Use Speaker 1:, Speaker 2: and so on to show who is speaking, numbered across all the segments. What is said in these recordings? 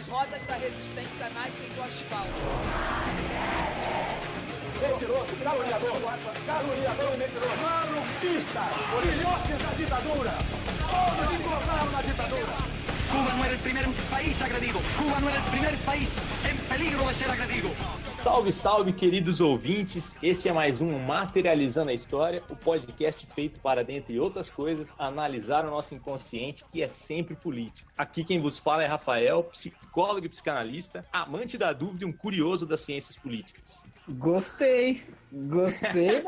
Speaker 1: As rodas da resistência nascem do asfalto.
Speaker 2: Mentiroso, caluniador e mentiroso. Maluquista, filhotes da ditadura. Todos encontraram na ditadura.
Speaker 3: Cuba no era el primer país agredido. Cuba no era el primer país en peligro de ser agredido.
Speaker 4: Salve, salve, queridos ouvintes. Esse é mais um Materializando a História, o podcast feito para, dentre outras coisas, analisar o nosso inconsciente, que é sempre político. Aqui quem vos fala é Rafael, psicólogo e psicanalista, amante da dúvida e um curioso das ciências políticas.
Speaker 5: Gostei da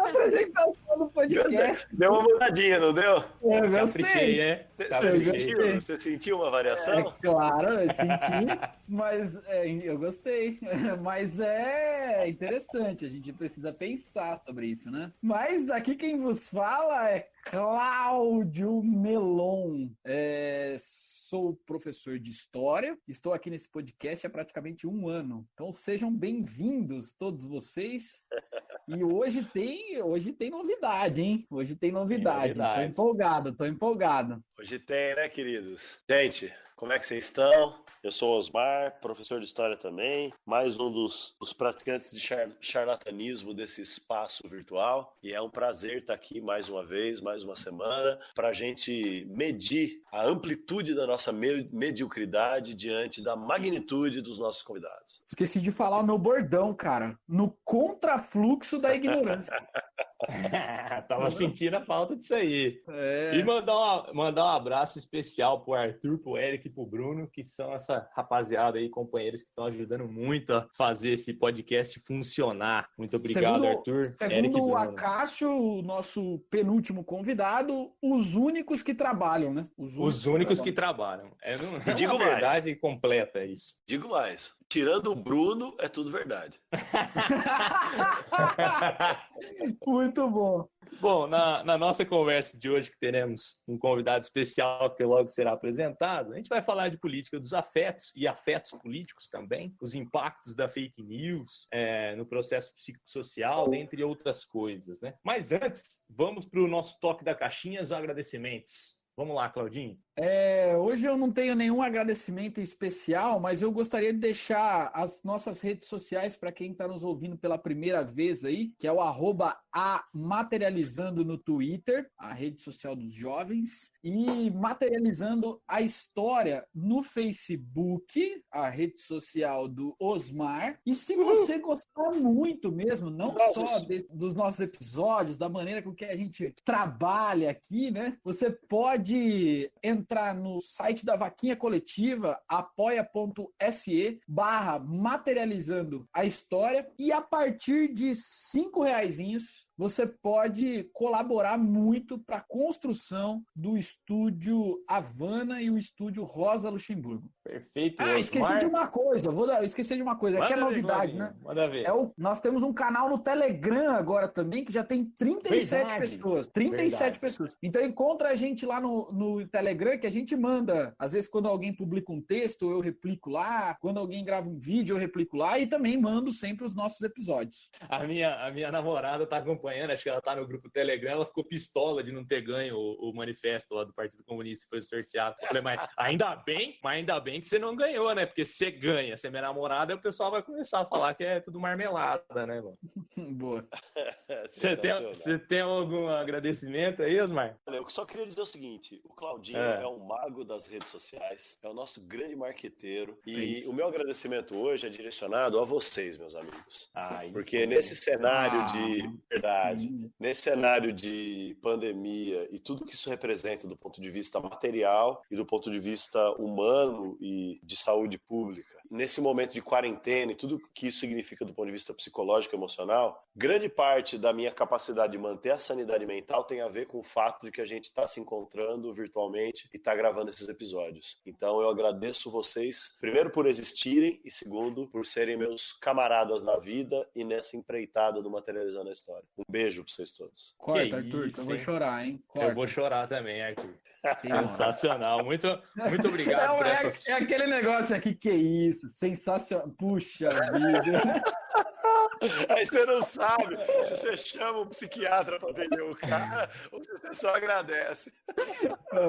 Speaker 5: apresentação do podcast.
Speaker 6: Deu uma mudadinha, não deu?
Speaker 5: Eu gostei.
Speaker 6: Você sentiu uma variação?
Speaker 5: É, claro, eu senti, mas eu gostei. Mas é interessante, a gente precisa pensar sobre isso, né? Mas aqui quem vos fala é Cláudio Melon. Sou professor de História, estou aqui nesse podcast há praticamente um ano. Então sejam bem-vindos todos vocês. E hoje tem novidade, hein? Hoje tem novidade. Tô empolgado.
Speaker 6: Hoje tem, né, queridos? Gente, como é que vocês estão? Eu sou o Osmar, professor de História também, mais um dos praticantes de charlatanismo desse espaço virtual. E é um prazer estar aqui mais uma vez, mais uma semana, para a gente medir a amplitude da nossa mediocridade diante da magnitude dos nossos convidados.
Speaker 5: Esqueci de falar o meu bordão, cara. No contrafluxo da ignorância.
Speaker 4: Tava sentindo a falta disso aí. E mandar um abraço especial pro Arthur, pro Eric e pro Bruno, que são essa rapaziada aí, companheiros que estão ajudando muito a fazer esse podcast funcionar. Muito obrigado, Arthur, Eric e Bruno.
Speaker 5: Segundo o Acácio, o nosso penúltimo convidado, os únicos que trabalham, né?
Speaker 4: Os únicos que trabalham. É uma verdade completa isso.
Speaker 6: Digo mais, tirando o Bruno, é tudo verdade.
Speaker 5: Muito bom.
Speaker 4: Bom, na nossa conversa de hoje, que teremos um convidado especial que logo será apresentado, a gente vai falar de política dos afetos e afetos políticos também, os impactos da fake news no processo psicossocial, dentre outras coisas, né? Mas antes, vamos para o nosso toque da caixinha, os agradecimentos. Vamos lá, Claudinho.
Speaker 5: Hoje eu não tenho nenhum agradecimento especial, mas eu gostaria de deixar as nossas redes sociais para quem está nos ouvindo pela primeira vez aí, que é o @materializando no Twitter, a rede social dos jovens, e Materializando a História no Facebook, a rede social do Osmar. E se você gostar muito mesmo, não só dos nossos episódios, da maneira com que a gente trabalha aqui, né? Você pode entrar no site da Vaquinha Coletiva, apoia.se/materializando a história, e a partir de R$5 você pode colaborar muito para a construção do estúdio Havana e o estúdio Rosa Luxemburgo.
Speaker 4: Perfeito.
Speaker 5: Esqueci de uma coisa. Esqueci de uma coisa. Aqui é novidade, né?
Speaker 4: Manda ver.
Speaker 5: Nós temos um canal no Telegram agora também, que já tem 37 pessoas. 37 pessoas. Então encontra a gente lá no Telegram, que a gente manda. Às vezes, quando alguém publica um texto, eu replico lá. Quando alguém grava um vídeo, eu replico lá. E também mando sempre os nossos episódios.
Speaker 4: A minha namorada tá acompanhando, acho que ela tá no grupo Telegram, ela ficou pistola de não ter ganho o manifesto lá do Partido Comunista, que foi sorteado. Eu falei, mas ainda bem que você não ganhou, né? Porque se você ganha, você é minha namorada, o pessoal vai começar a falar que é tudo marmelada, né, mano?
Speaker 5: Boa.
Speaker 4: Você tem algum agradecimento aí, Osmar?
Speaker 6: Eu só queria dizer o seguinte, o Claudinho é um mago das redes sociais, é o nosso grande marqueteiro, e o meu agradecimento hoje é direcionado a vocês, meus amigos. Porque nesse cenário de verdade, nesse cenário de pandemia e tudo que isso representa do ponto de vista material e do ponto de vista humano e de saúde pública, nesse momento de quarentena e tudo que isso significa do ponto de vista psicológico e emocional, grande parte da minha capacidade de manter a sanidade mental tem a ver com o fato de que a gente está se encontrando virtualmente e está gravando esses episódios. Então eu agradeço vocês, primeiro por existirem e segundo por serem meus camaradas na vida e nessa empreitada do Materializando a História. Um beijo pra vocês todos.
Speaker 5: Corta, Arthur, eu vou chorar, hein? Corta.
Speaker 4: Eu vou chorar também, Arthur. Sensacional. Muito obrigado por essas...
Speaker 5: É aquele negócio aqui, que isso, sensacional. Puxa vida.
Speaker 6: Aí você não sabe se você chama um psiquiatra pra atender o cara ou se você só agradece.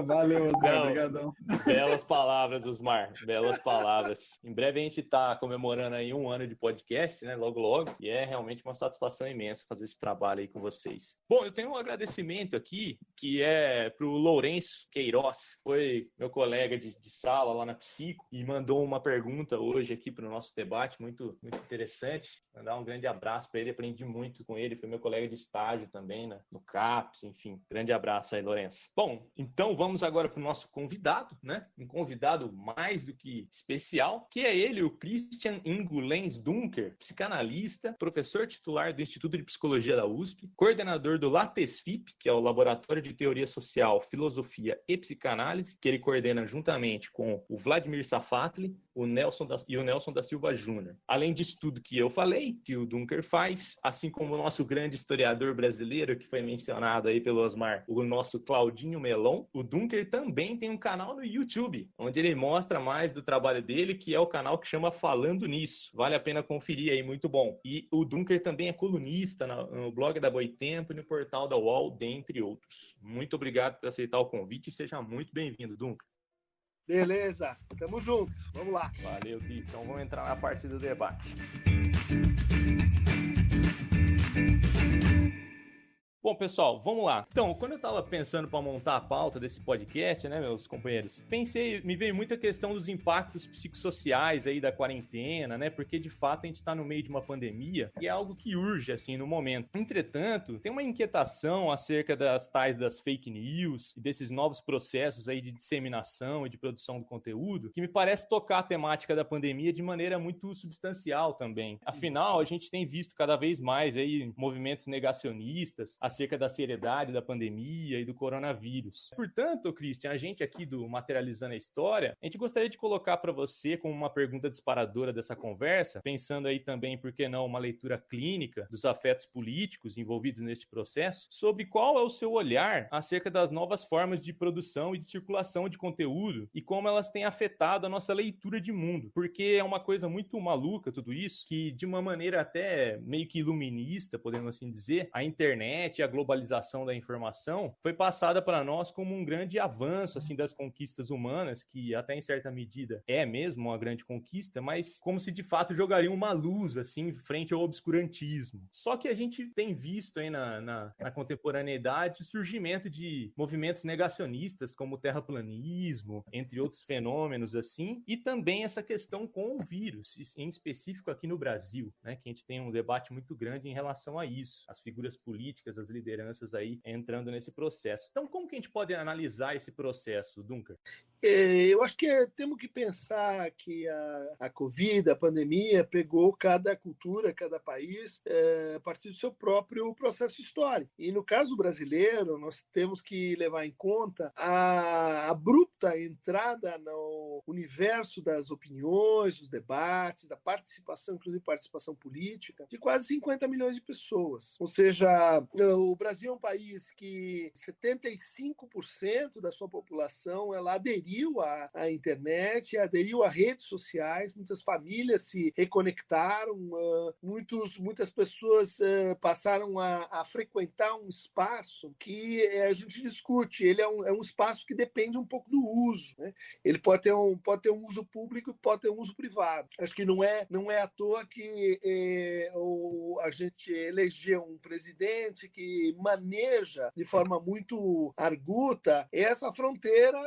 Speaker 5: Valeu, Osmar, obrigadão.
Speaker 4: Belas palavras, Osmar, belas palavras. Em breve a gente está comemorando aí 1 ano de podcast, né, logo, e é realmente uma satisfação imensa fazer esse trabalho aí com vocês. Bom, eu tenho um agradecimento aqui, que é pro Lourenço Queiroz, foi meu colega de sala lá na Psico, e mandou uma pergunta hoje aqui para o nosso debate, muito, muito interessante. Mandar um grande abraço para ele, aprendi muito com ele, foi meu colega de estágio também, né, no CAPES, enfim. Grande abraço aí, Lourenço. Bom, então vamos agora para o nosso convidado, né? Um convidado mais do que especial, que é ele, o Christian Ingo Lenz Dunker, psicanalista, professor titular do Instituto de Psicologia da USP, coordenador do LATESFIP, que é o Laboratório de Teoria Social, Filosofia e Psicanálise, que ele coordena juntamente com o Vladimir Safatli e o Nelson da Silva Júnior. Além disso tudo que eu falei, que o Dunker faz, assim como o nosso grande historiador brasileiro, que foi mencionado aí pelo Osmar, o nosso Claudinho Melon, o Dunker também tem um canal no YouTube, onde ele mostra mais do trabalho dele, que é o canal que chama Falando Nisso. Vale a pena conferir aí, muito bom. E o Dunker também é colunista no blog da Boitempo e no portal da UOL, dentre outros. Muito obrigado por aceitar o convite e seja muito bem-vindo, Dunker.
Speaker 7: Beleza, tamo junto, vamos lá.
Speaker 4: Valeu, Gui. Então vamos entrar na parte do debate. Bom, pessoal, vamos lá. Então, quando eu estava pensando para montar a pauta desse podcast, né, meus companheiros, me veio muita questão dos impactos psicossociais aí da quarentena, né, porque de fato a gente está no meio de uma pandemia e é algo que urge, assim, no momento. Entretanto, tem uma inquietação acerca das fake news e desses novos processos aí de disseminação e de produção do conteúdo, que me parece tocar a temática da pandemia de maneira muito substancial também. Afinal, a gente tem visto cada vez mais aí movimentos negacionistas acerca da seriedade da pandemia e do coronavírus. Portanto, Christian, a gente aqui do Materializando a História, a gente gostaria de colocar para você como uma pergunta disparadora dessa conversa, pensando aí também, por que não, uma leitura clínica dos afetos políticos envolvidos neste processo, sobre qual é o seu olhar acerca das novas formas de produção e de circulação de conteúdo e como elas têm afetado a nossa leitura de mundo. Porque é uma coisa muito maluca tudo isso, que de uma maneira até meio que iluminista, podemos assim dizer, a internet e a globalização da informação foi passada para nós como um grande avanço assim das conquistas humanas, que até em certa medida é mesmo uma grande conquista, mas como se de fato jogaria uma luz assim frente ao obscurantismo. Só que a gente tem visto aí na contemporaneidade o surgimento de movimentos negacionistas como o terraplanismo, entre outros fenômenos assim, e também essa questão com o vírus, em específico aqui no Brasil, né, que a gente tem um debate muito grande em relação a isso, as figuras políticas, as lideranças aí entrando nesse processo. Então, como que a gente pode analisar esse processo, Dunker?
Speaker 7: Eu acho que temos que pensar que a Covid, a pandemia, pegou cada cultura, cada país a partir do seu próprio processo histórico. E no caso brasileiro, nós temos que levar em conta a abrupta entrada no universo das opiniões, dos debates, da participação, inclusive participação política, de quase 50 milhões de pessoas. Ou seja, o Brasil é um país que 75% da sua população ela aderiu à internet, aderiu a redes sociais, muitas famílias se reconectaram, muitas pessoas passaram a frequentar um espaço que a gente discute, ele é um espaço que depende um pouco do uso, né? Ele pode ter um uso público e pode ter um uso privado. Acho que não é à toa que a gente elegeu um presidente que maneja de forma muito arguta essa fronteira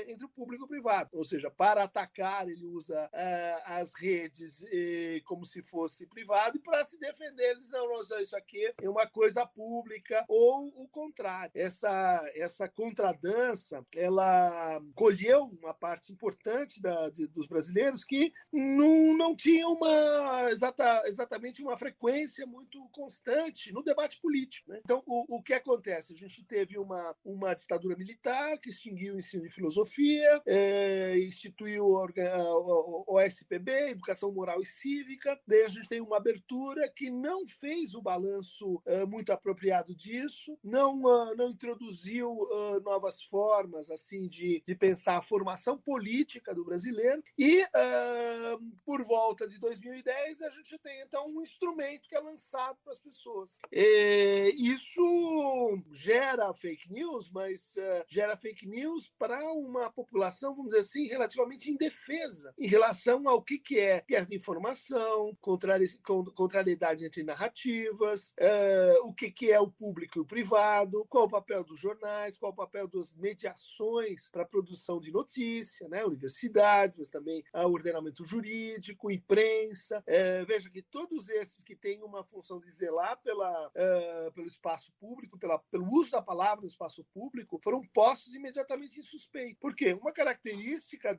Speaker 7: entre o público e o privado. Ou seja, para atacar, ele usa as redes como se fosse privado, e para se defender, eles não, isso aqui é uma coisa pública, ou o contrário. Essa contradança, ela colheu uma parte importante dos brasileiros que não tinham exatamente uma frequência muito constante no debate político, né? Então, o que acontece? A gente teve uma ditadura militar que extinguiu o ensino de filosofia, instituiu o OSPB, Educação Moral e Cívica. Daí a gente tem uma abertura que não fez o balanço muito apropriado disso, não introduziu novas formas assim de pensar a formação política do brasileiro e, por volta de 2010, a gente tem, então, um instrumento que é lançado para as pessoas. Isso gera fake news, mas gera fake news para uma população, vamos dizer assim, relativamente indefesa em relação ao que é guerra de informação, contrariedade entre narrativas, o que é o público e o privado, qual o papel dos jornais, qual o papel das mediações para a produção de notícia, né? Universidades, mas também o ordenamento jurídico, imprensa. Veja que todos esses que têm uma função de zelar pelo espaço público, pelo uso da palavra no espaço público, foram postos imediatamente em suspeito. Por quê? Uma característica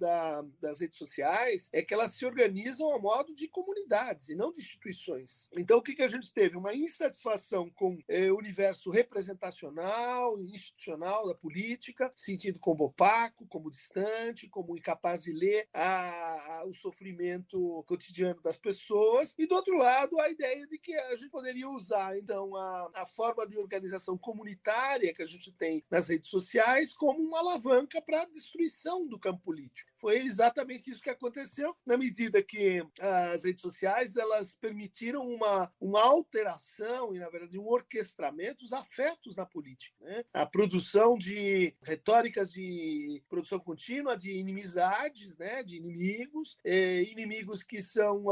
Speaker 7: das redes sociais é que elas se organizam a modo de comunidades e não de instituições. Então, o que a gente teve? Uma insatisfação com o universo representacional, institucional da política, sentido como opaco, como distante, como incapaz de ler o sofrimento cotidiano das pessoas. E, do outro lado, a ideia de que a gente poderia usar, então, a forma de organização comunitária que a gente tem nas redes sociais como uma alavanca para a destruição do campo político. Foi exatamente isso que aconteceu, na medida que as redes sociais elas permitiram uma alteração e, na verdade, um orquestramento dos afetos na política, né? A produção de retóricas de produção contínua, de inimizades, né? De inimigos que são,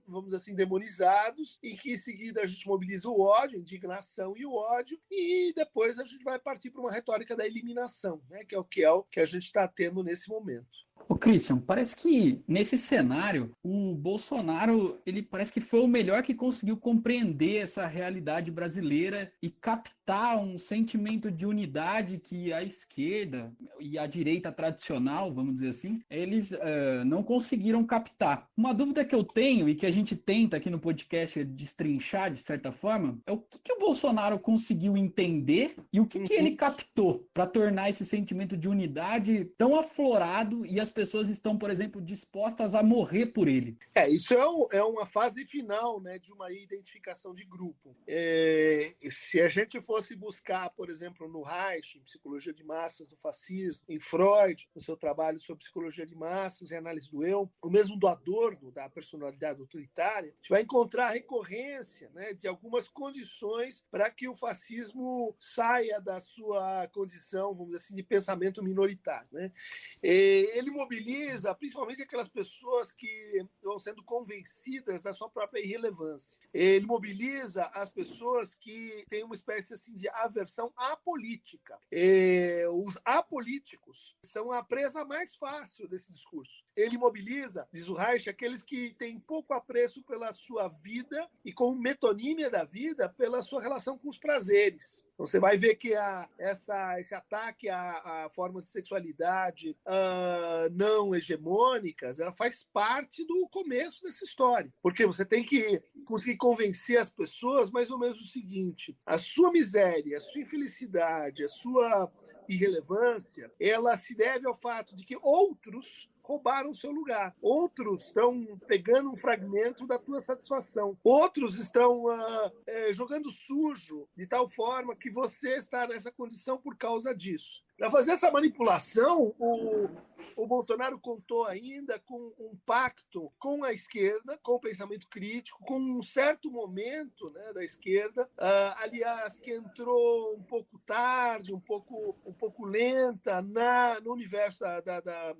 Speaker 7: vamos dizer assim, demonizados e que, em seguida, a gente mobiliza o ódio, a indignação e o ódio, e depois a gente vai partir para uma retórica da eliminação, né? Que é o que a gente está tendo nesse momento.
Speaker 5: Ô Christian, parece que nesse cenário o Bolsonaro, ele parece que foi o melhor que conseguiu compreender essa realidade brasileira e captar um sentimento de unidade que a esquerda e a direita tradicional, vamos dizer assim, eles não conseguiram captar. Uma dúvida que eu tenho e que a gente tenta aqui no podcast destrinchar de certa forma é o que o Bolsonaro conseguiu entender e o que ele captou para tornar esse sentimento de unidade tão aflorado e as pessoas estão, por exemplo, dispostas a morrer por ele.
Speaker 7: Isso é uma fase final, né, de uma identificação de grupo. Se a gente fosse buscar, por exemplo, no Reich, em Psicologia de Massas do Fascismo, em Freud, no seu trabalho sobre Psicologia de Massas e Análise do Eu, ou mesmo do Adorno, da personalidade autoritária, a gente vai encontrar a recorrência, né, de algumas condições para que o fascismo saia da sua condição, vamos dizer assim, de pensamento minoritário, né? Ele mobiliza principalmente aquelas pessoas que vão sendo convencidas da sua própria irrelevância. Ele mobiliza as pessoas que têm uma espécie assim, de aversão à política. Os apolíticos são a presa mais fácil desse discurso. Ele mobiliza, diz o Reich, aqueles que têm pouco apreço pela sua vida e, como metonímia da vida, pela sua relação com os prazeres. Então, você vai ver que esse ataque a formas de sexualidade não hegemônicas, ela faz parte do começo dessa história. Porque você tem que conseguir convencer as pessoas mais ou menos o seguinte: a sua miséria, a sua infelicidade, a sua irrelevância, ela se deve ao fato de que outros roubaram o seu lugar. Outros estão pegando um fragmento da tua satisfação. Outros estão jogando sujo de tal forma que você está nessa condição por causa disso. Para fazer essa manipulação, o Bolsonaro contou ainda com um pacto com a esquerda, com o pensamento crítico, com um certo momento, né, da esquerda, aliás, que entrou um pouco tarde, um pouco lenta no universo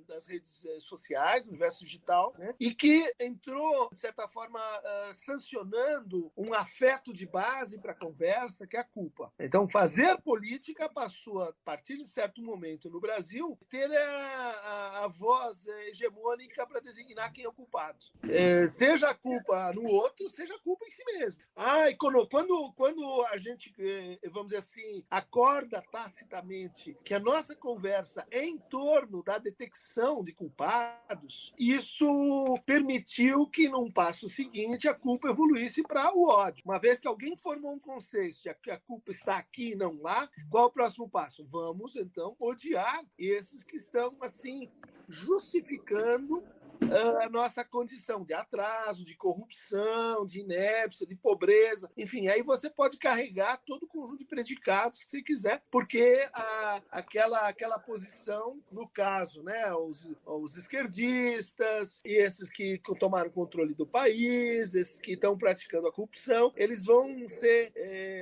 Speaker 7: das redes sociais, no universo digital, né, e que entrou, de certa forma, sancionando um afeto de base para a conversa, que é a culpa. Então, fazer política passou, a partir de certo momento no Brasil, ter a voz hegemônica para designar quem é o culpado. Seja a culpa no outro, seja a culpa em si mesmo. E quando a gente, vamos dizer assim, acorda tacitamente que a nossa conversa é em torno da detecção de culpados, isso permitiu que, num passo seguinte, a culpa evoluísse para o ódio. Uma vez que alguém formou um consenso de que a culpa está aqui e não lá, qual é o próximo passo? Vamos, então, odiar esses que estão, assim, justificando a nossa condição de atraso, de corrupção, de inépcia, de pobreza, enfim, aí você pode carregar todo o conjunto de predicados que você quiser, porque aquela posição, no caso, né, os esquerdistas e esses que tomaram controle do país, esses que estão praticando a corrupção, eles vão ser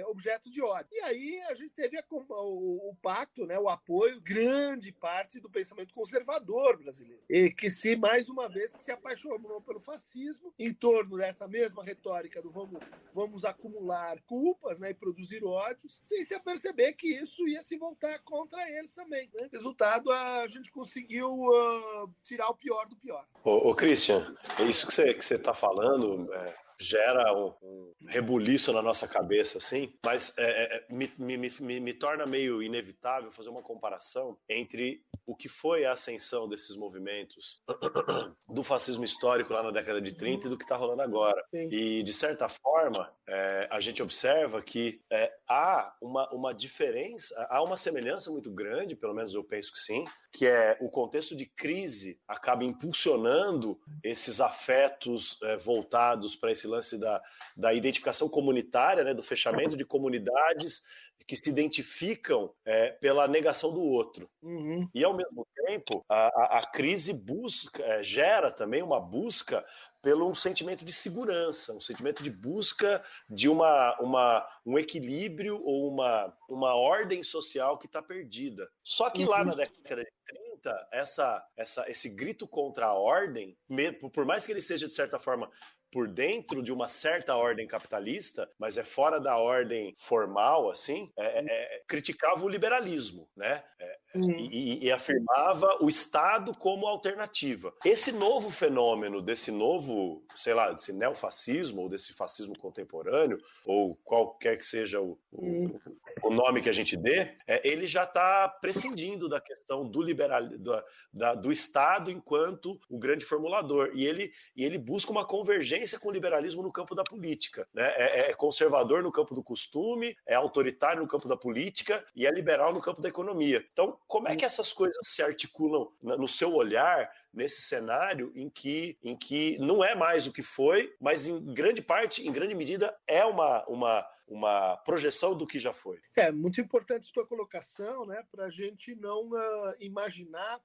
Speaker 7: objeto de ódio. E aí a gente teve o pacto, né, o apoio, grande parte do pensamento conservador brasileiro, e que mais uma vez, se apaixonou pelo fascismo, em torno dessa mesma retórica do vamos acumular culpas, né, e produzir ódios, sem se aperceber que isso ia se voltar contra eles também. Né? Resultado, a gente conseguiu tirar o pior do pior.
Speaker 6: Ô Christian, isso que você está falando gera um rebuliço na nossa cabeça, assim, mas me torna meio inevitável fazer uma comparação entre o que foi a ascensão desses movimentos do fascismo histórico lá na década de 30 e do que está rolando agora. Sim. E, de certa forma, a gente observa que há uma diferença, há uma semelhança muito grande, pelo menos eu penso que sim, que o contexto de crise acaba impulsionando esses afetos voltados para esse lance da identificação comunitária, né, do fechamento de comunidades que se identificam pela negação do outro. Uhum. E, ao mesmo tempo, a crise gera também uma busca pelo um sentimento de segurança, um sentimento de busca de um equilíbrio ou uma ordem social que está perdida. Só que lá na década de 30, esse grito contra a ordem, por mais que ele seja, de certa forma, por dentro de uma certa ordem capitalista, mas fora da ordem formal, assim, criticava o liberalismo, né? E afirmava o Estado como alternativa. Esse novo fenômeno, desse novo, sei lá, desse neofascismo, ou desse fascismo contemporâneo, ou qualquer que seja o nome que a gente dê, ele já está prescindindo da questão do do Estado enquanto o grande formulador. E ele busca uma convergência com o liberalismo no campo da política. Né? É conservador no campo do costume, é autoritário no campo da política e é liberal no campo da economia. Então, como é que essas coisas se articulam no seu olhar nesse cenário em que não é mais o que foi, mas em grande parte, em grande medida, é uma projeção do que já foi?
Speaker 7: Muito importante a sua colocação, né, para a gente não imaginar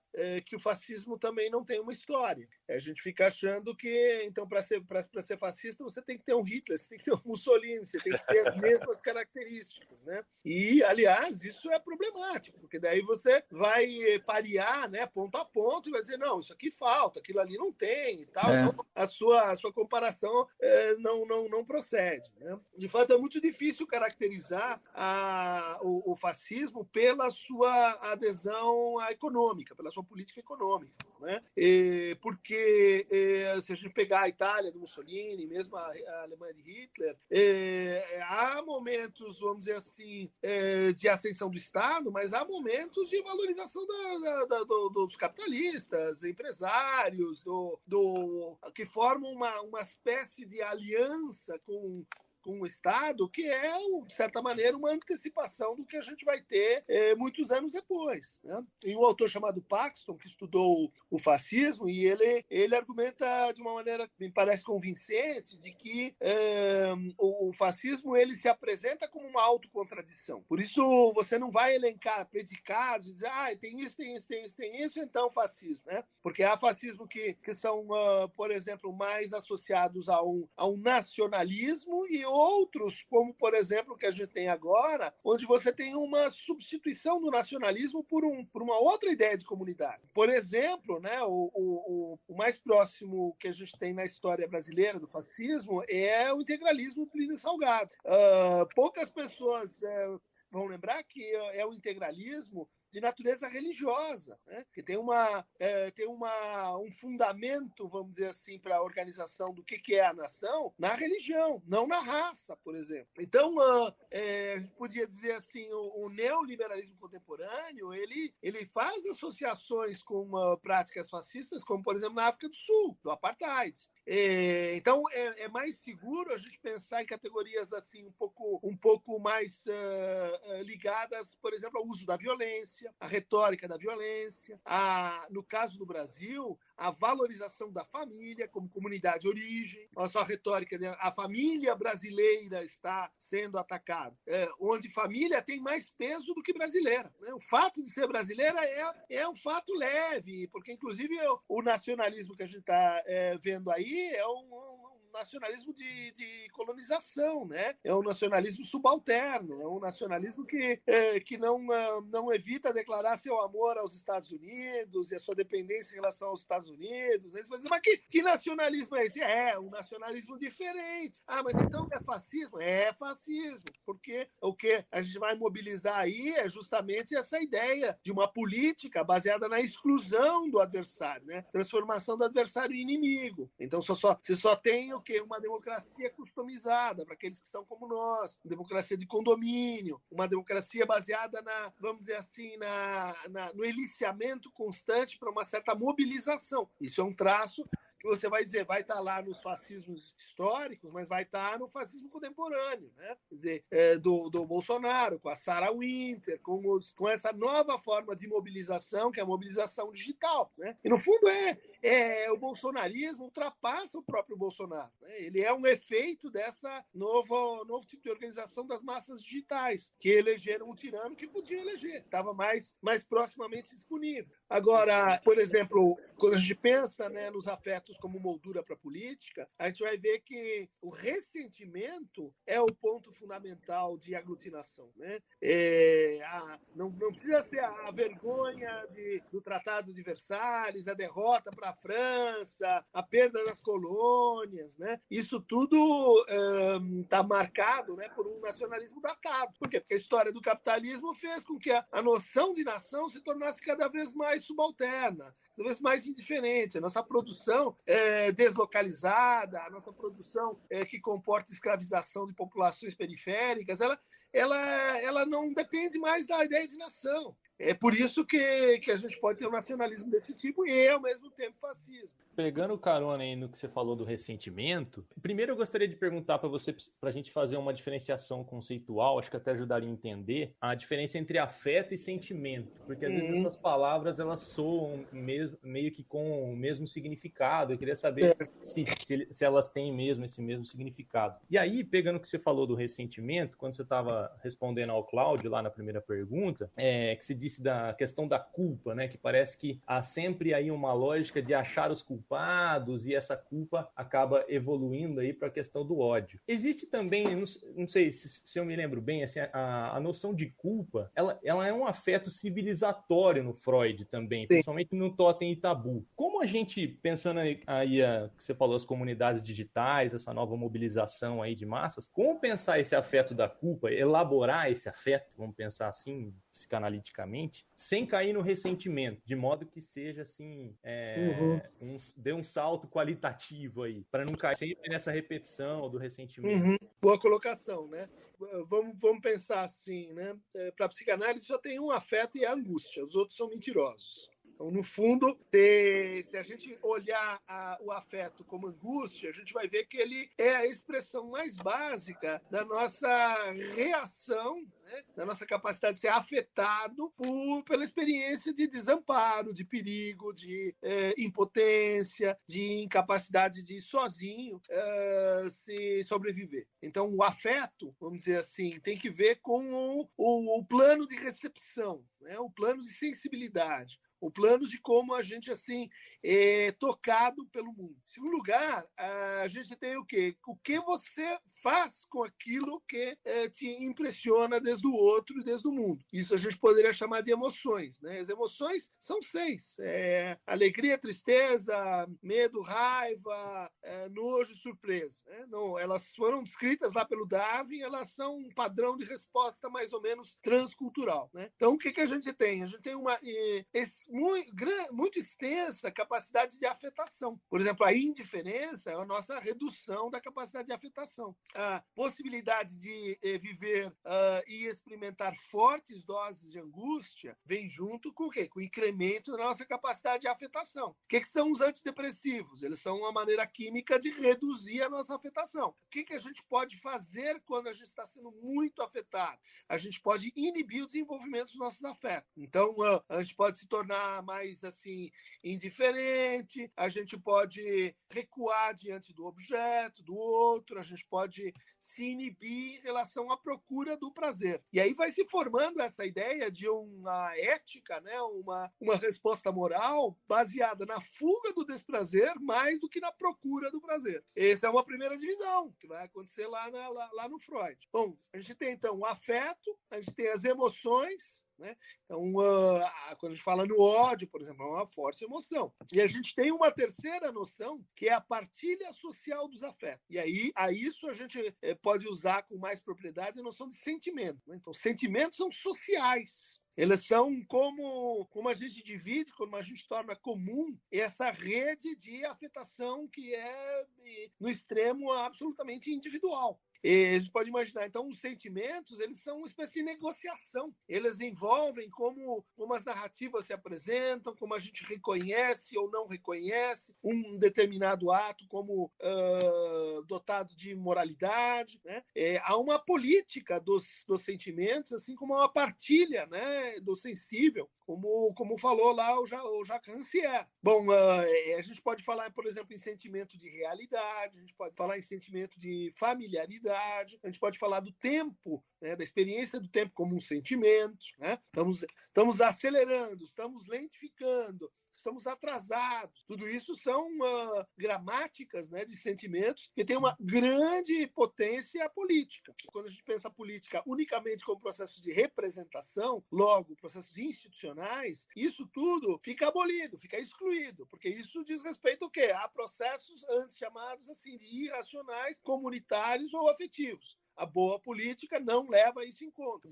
Speaker 7: que o fascismo também não tem uma história. A gente fica achando que, então, para ser fascista, você tem que ter um Hitler, você tem que ter um Mussolini, você tem que ter as mesmas características, né? E, aliás, isso é problemático, porque daí você vai parear, né, ponto a ponto, e vai dizer, não, isso aqui falta, aquilo ali não tem e tal. Então, a sua comparação não procede. Né? De fato, é muito difícil caracterizar o fascismo pela sua adesão econômica, pela sua política econômica. Né? Porque se a gente pegar a Itália do Mussolini, mesmo a Alemanha de Hitler, há momentos, vamos dizer assim, de ascensão do Estado, mas há momentos de valorização dos capitalistas, empresários, que formam uma espécie de aliança com o Estado, que é, de certa maneira, uma antecipação do que a gente vai ter muitos anos depois. Né? Tem um autor chamado Paxton, que estudou o fascismo, e ele argumenta de uma maneira que me parece convincente, de que o fascismo ele se apresenta como uma autocontradição. Por isso, você não vai elencar predicados e dizer, tem isso, tem isso, tem isso, tem isso, então fascismo. Né? Porque há fascismo que são, por exemplo, mais associados a um nacionalismo, e outros, como, por exemplo, o que a gente tem agora, onde você tem uma substituição do nacionalismo por uma outra ideia de comunidade. Por exemplo, né, o mais próximo que a gente tem na história brasileira do fascismo é o integralismo Plínio Salgado. Poucas pessoas vão lembrar que é o integralismo de natureza religiosa, né? Que tem um fundamento, vamos dizer assim, para a organização do que é a nação na religião, não na raça, por exemplo. Então, a gente podia dizer assim, o neoliberalismo contemporâneo, ele faz associações com práticas fascistas, como, por exemplo, na África do Sul, do apartheid. Então, é mais seguro a gente pensar em categorias assim um pouco mais ligadas, por exemplo, ao uso da violência, violência, a retórica da violência, no caso do Brasil, a valorização da família como comunidade de origem. Olha só a retórica, a família brasileira está sendo atacada, onde família tem mais peso do que brasileira, né? O fato de ser brasileira é um fato leve, porque inclusive o nacionalismo que a gente está vendo aí é um nacionalismo de colonização, né? É um nacionalismo subalterno, é um nacionalismo que não evita declarar seu amor aos Estados Unidos e a sua dependência em relação aos Estados Unidos. Né? Você vai dizer, mas que nacionalismo é esse? É um nacionalismo diferente. Ah, mas então é fascismo? É fascismo, porque o que a gente vai mobilizar aí é justamente essa ideia de uma política baseada na exclusão do adversário, né? Transformação do adversário em inimigo. Então você só tem o quê? Uma democracia customizada para aqueles que são como nós, uma democracia de condomínio, uma democracia baseada vamos dizer assim, no eliciamento constante para uma certa mobilização. Isso é um traço que você vai dizer, vai estar lá nos fascismos históricos, mas vai estar no fascismo contemporâneo, né? Quer dizer, do Bolsonaro, com a Sarah Winter, com essa nova forma de mobilização, que é a mobilização digital, né? E, no fundo, o bolsonarismo ultrapassa o próprio Bolsonaro, né? Ele é um efeito dessa novo tipo de organização das massas digitais, que elegeram um tirano que podia eleger, estava mais proximamente disponível. Agora, por exemplo, quando a gente pensa, né, nos afetos como moldura para a política, a gente vai ver que o ressentimento é o ponto fundamental de aglutinação, né? Não precisa ser a vergonha do Tratado de Versalhes, a derrota para a França, a perda das colônias, né? Isso tudo está marcado, né, por um nacionalismo datado. Por quê? Porque a história do capitalismo fez com que a noção de nação se tornasse cada vez mais subalterna, cada vez mais indiferente. A nossa produção deslocalizada, a nossa produção que comporta escravização de populações periféricas, ela não depende mais da ideia de nação. É por isso que a gente pode ter um nacionalismo desse tipo e, ao mesmo tempo, fascismo.
Speaker 4: Pegando carona aí no que você falou do ressentimento, primeiro eu gostaria de perguntar para você, para a gente fazer uma diferenciação conceitual, acho que até ajudaria a entender a diferença entre afeto e sentimento, porque às vezes essas palavras elas soam meio que com o mesmo significado. Eu queria saber se elas têm mesmo esse mesmo significado. E aí, pegando o que você falou do ressentimento, quando você estava respondendo ao Cláudio lá na primeira pergunta, que se disse da questão da culpa, né? Que parece que há sempre aí uma lógica de achar os culpados e essa culpa acaba evoluindo aí para a questão do ódio. Existe também, não sei se eu me lembro bem, assim, a noção de culpa, ela é um afeto civilizatório no Freud também, sim, principalmente no Totem e Tabu. Como a gente, pensando aí que você falou, as comunidades digitais, essa nova mobilização aí de massas, como pensar esse afeto da culpa, elaborar esse afeto, vamos pensar assim, psicanaliticamente, sem cair no ressentimento, de modo que seja assim, dê um salto qualitativo aí, para não cair sempre nessa repetição do ressentimento.
Speaker 7: Boa colocação, né? Vamos pensar assim, né? Para a psicanálise só tem um afeto e é a angústia, os outros são mentirosos. Então, no fundo, se a gente olhar o afeto como angústia, a gente vai ver que ele é a expressão mais básica da nossa reação, né? Da nossa capacidade de ser afetado pela experiência de desamparo, de perigo, de impotência, de incapacidade de sozinho se sobreviver. Então, o afeto, vamos dizer assim, tem que ver com o plano de recepção, né? O plano de sensibilidade. O plano de como a gente, assim, é tocado pelo mundo. Em segundo lugar, a gente tem o quê? O que você faz com aquilo que te impressiona desde o outro e desde o mundo. Isso a gente poderia chamar de emoções, né? As emoções são 6. Alegria, tristeza, medo, raiva, nojo e surpresa. Né? Não, elas foram descritas lá pelo Darwin, elas são um padrão de resposta mais ou menos transcultural. Né? Então, o que a gente tem? A gente tem muito extensa capacidade de afetação. Por exemplo, a indiferença é a nossa redução da capacidade de afetação. A possibilidade de viver e experimentar fortes doses de angústia vem junto com o quê? Com o incremento da nossa capacidade de afetação. O que são os antidepressivos? Eles são uma maneira química de reduzir a nossa afetação. O que a gente pode fazer quando a gente está sendo muito afetado? A gente pode inibir o desenvolvimento dos nossos afetos. Então, a gente pode se tornar mais assim indiferente, a gente pode recuar diante do objeto, do outro, a gente pode se inibir em relação à procura do prazer. E aí vai se formando essa ideia de uma ética, né? uma resposta moral baseada na fuga do desprazer mais do que na procura do prazer. Essa é uma primeira divisão que vai acontecer lá no Freud. Bom, a gente tem então o afeto, a gente tem as emoções, né? Então, quando a gente fala no ódio, por exemplo, é uma forte emoção. E a gente tem uma terceira noção, que é a partilha social dos afetos. E aí, a isso a gente pode usar com mais propriedade a noção de sentimento, né? Então, sentimentos são sociais. Eles são como a gente divide, como a gente torna comum essa rede de afetação que é, no extremo, absolutamente individual. E a gente pode imaginar, então, os sentimentos, eles são uma espécie de negociação. Eles envolvem como as narrativas se apresentam, como a gente reconhece ou não reconhece um determinado ato como dotado de moralidade, né? Há uma política dos sentimentos, assim como uma partilha, né, do sensível, como falou lá o Jacques Rancière. Bom, a gente pode falar, por exemplo, em sentimento de realidade, a gente pode falar em sentimento de familiaridade, a gente pode falar do tempo, né, da experiência do tempo como um sentimento, né? Estamos acelerando, estamos lentificando, estamos atrasados. Tudo isso são gramáticas, né, de sentimentos que têm uma grande potência política. Quando a gente pensa a política unicamente como processo de representação, logo processos institucionais, isso tudo fica abolido, fica excluído, porque isso diz respeito ao quê? A processos antes chamados assim de irracionais, comunitários ou afetivos. A boa política não leva isso em conta.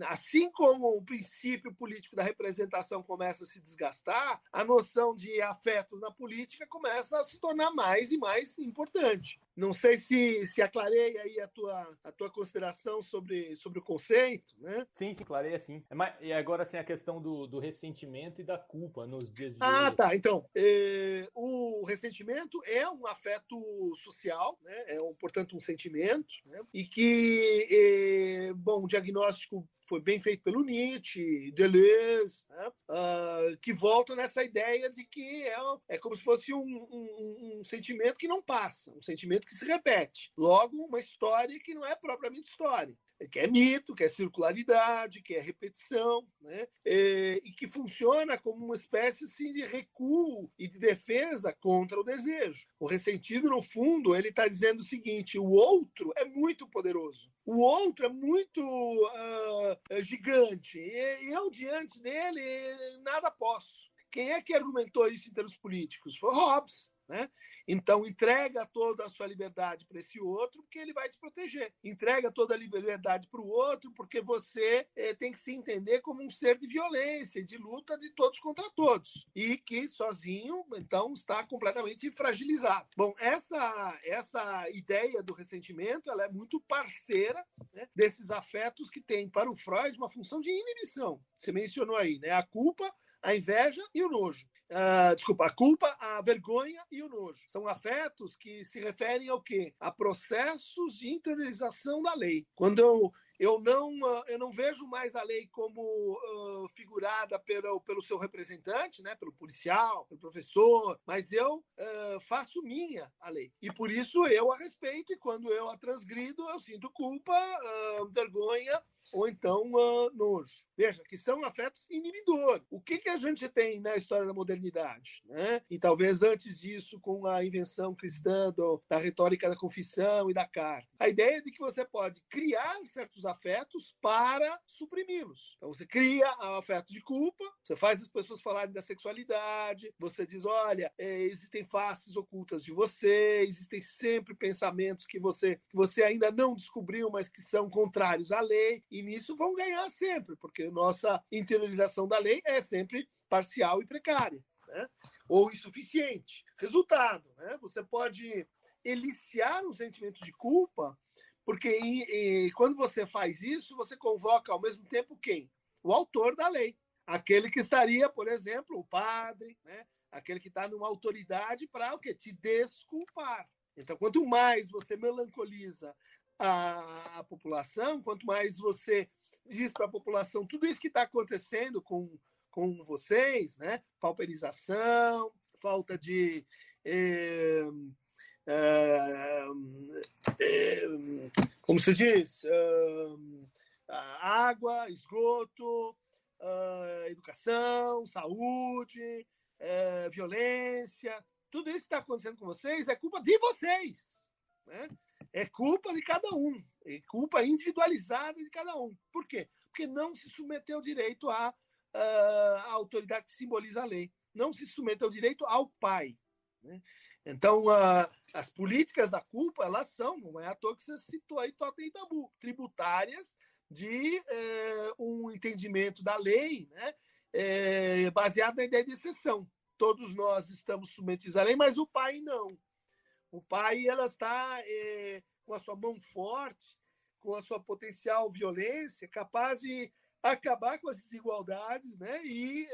Speaker 7: Assim como o princípio político da representação começa a se desgastar, a noção de afetos na política começa a se tornar mais e mais importante. Não sei se aclarei aí a tua consideração sobre o conceito, né?
Speaker 8: Sim, clareia sim. E agora, assim, a questão do ressentimento e da culpa nos dias de hoje.
Speaker 7: Tá. Então, o ressentimento é um afeto social, né? Portanto, um sentimento, né? E que, o diagnóstico foi bem feito pelo Nietzsche, Deleuze, né? Que voltam nessa ideia de que é como se fosse um sentimento que não passa, um sentimento que se repete. Logo, uma história que não é propriamente história, que é mito, que é circularidade, que é repetição, né? E que funciona como uma espécie assim, de recuo e de defesa contra o desejo. O ressentido, no fundo, ele está dizendo o seguinte: o outro é muito poderoso. O outro é muito gigante. E eu, diante dele, nada posso. Quem é que argumentou isso em termos políticos? Foi Hobbes, né? Então, entrega toda a sua liberdade para esse outro, porque ele vai te proteger. Entrega toda a liberdade para o outro, porque você tem que se entender como um ser de violência, de luta de todos contra todos. E que, sozinho, então, está completamente fragilizado. Bom, essa ideia do ressentimento, ela é muito parceira, né, desses afetos que tem, para o Freud, uma função de inibição. Você mencionou aí, né? A culpa, a inveja e o nojo. A culpa, a vergonha e o nojo. São afetos que se referem ao quê? A processos de interiorização da lei. Quando eu não vejo mais a lei como figurada pelo seu representante, né, pelo policial, pelo professor, mas eu faço minha a lei. E por isso eu a respeito, e quando eu a transgrido, eu sinto culpa, vergonha ou então nojo. Veja, que são afetos inibidores. O que a gente tem na história da modernidade dignidade, né? E talvez antes disso, com a invenção cristã da retórica da confissão e da carta. A ideia de que você pode criar certos afetos para suprimi-los. Então você cria o afeto de culpa, você faz as pessoas falarem da sexualidade, você diz, olha, existem faces ocultas de você, existem sempre pensamentos que você ainda não descobriu, mas que são contrários à lei, e nisso vão ganhar sempre, porque nossa interiorização da lei é sempre parcial e precária, né? Ou insuficiente. Resultado, né? Você pode eliciar um sentimento de culpa, porque quando você faz isso, você convoca ao mesmo tempo quem? O autor da lei. Aquele que estaria, por exemplo, o padre, né? Aquele que está numa autoridade para o quê? Te desculpar. Então, quanto mais você melancoliza a população, quanto mais você diz para a população tudo isso que está acontecendo com vocês, né? Pauperização, falta de como se diz, água, esgoto, educação, saúde, violência, tudo isso que está acontecendo com vocês é culpa de vocês, né? É culpa de cada um, é culpa individualizada de cada um. Por quê? Porque não se submeteu direito à autoridade que simboliza a lei, não se submeteu direito ao pai, né? Então, as políticas da culpa, elas são, não é à toa que você citou aí totem e tabu, tributárias de um entendimento da lei, né? Baseado na ideia de exceção. Todos nós estamos submetidos à lei, mas o pai não. O pai, ela está com a sua mão forte, com a sua potencial violência, capaz de acabar com as desigualdades, né? E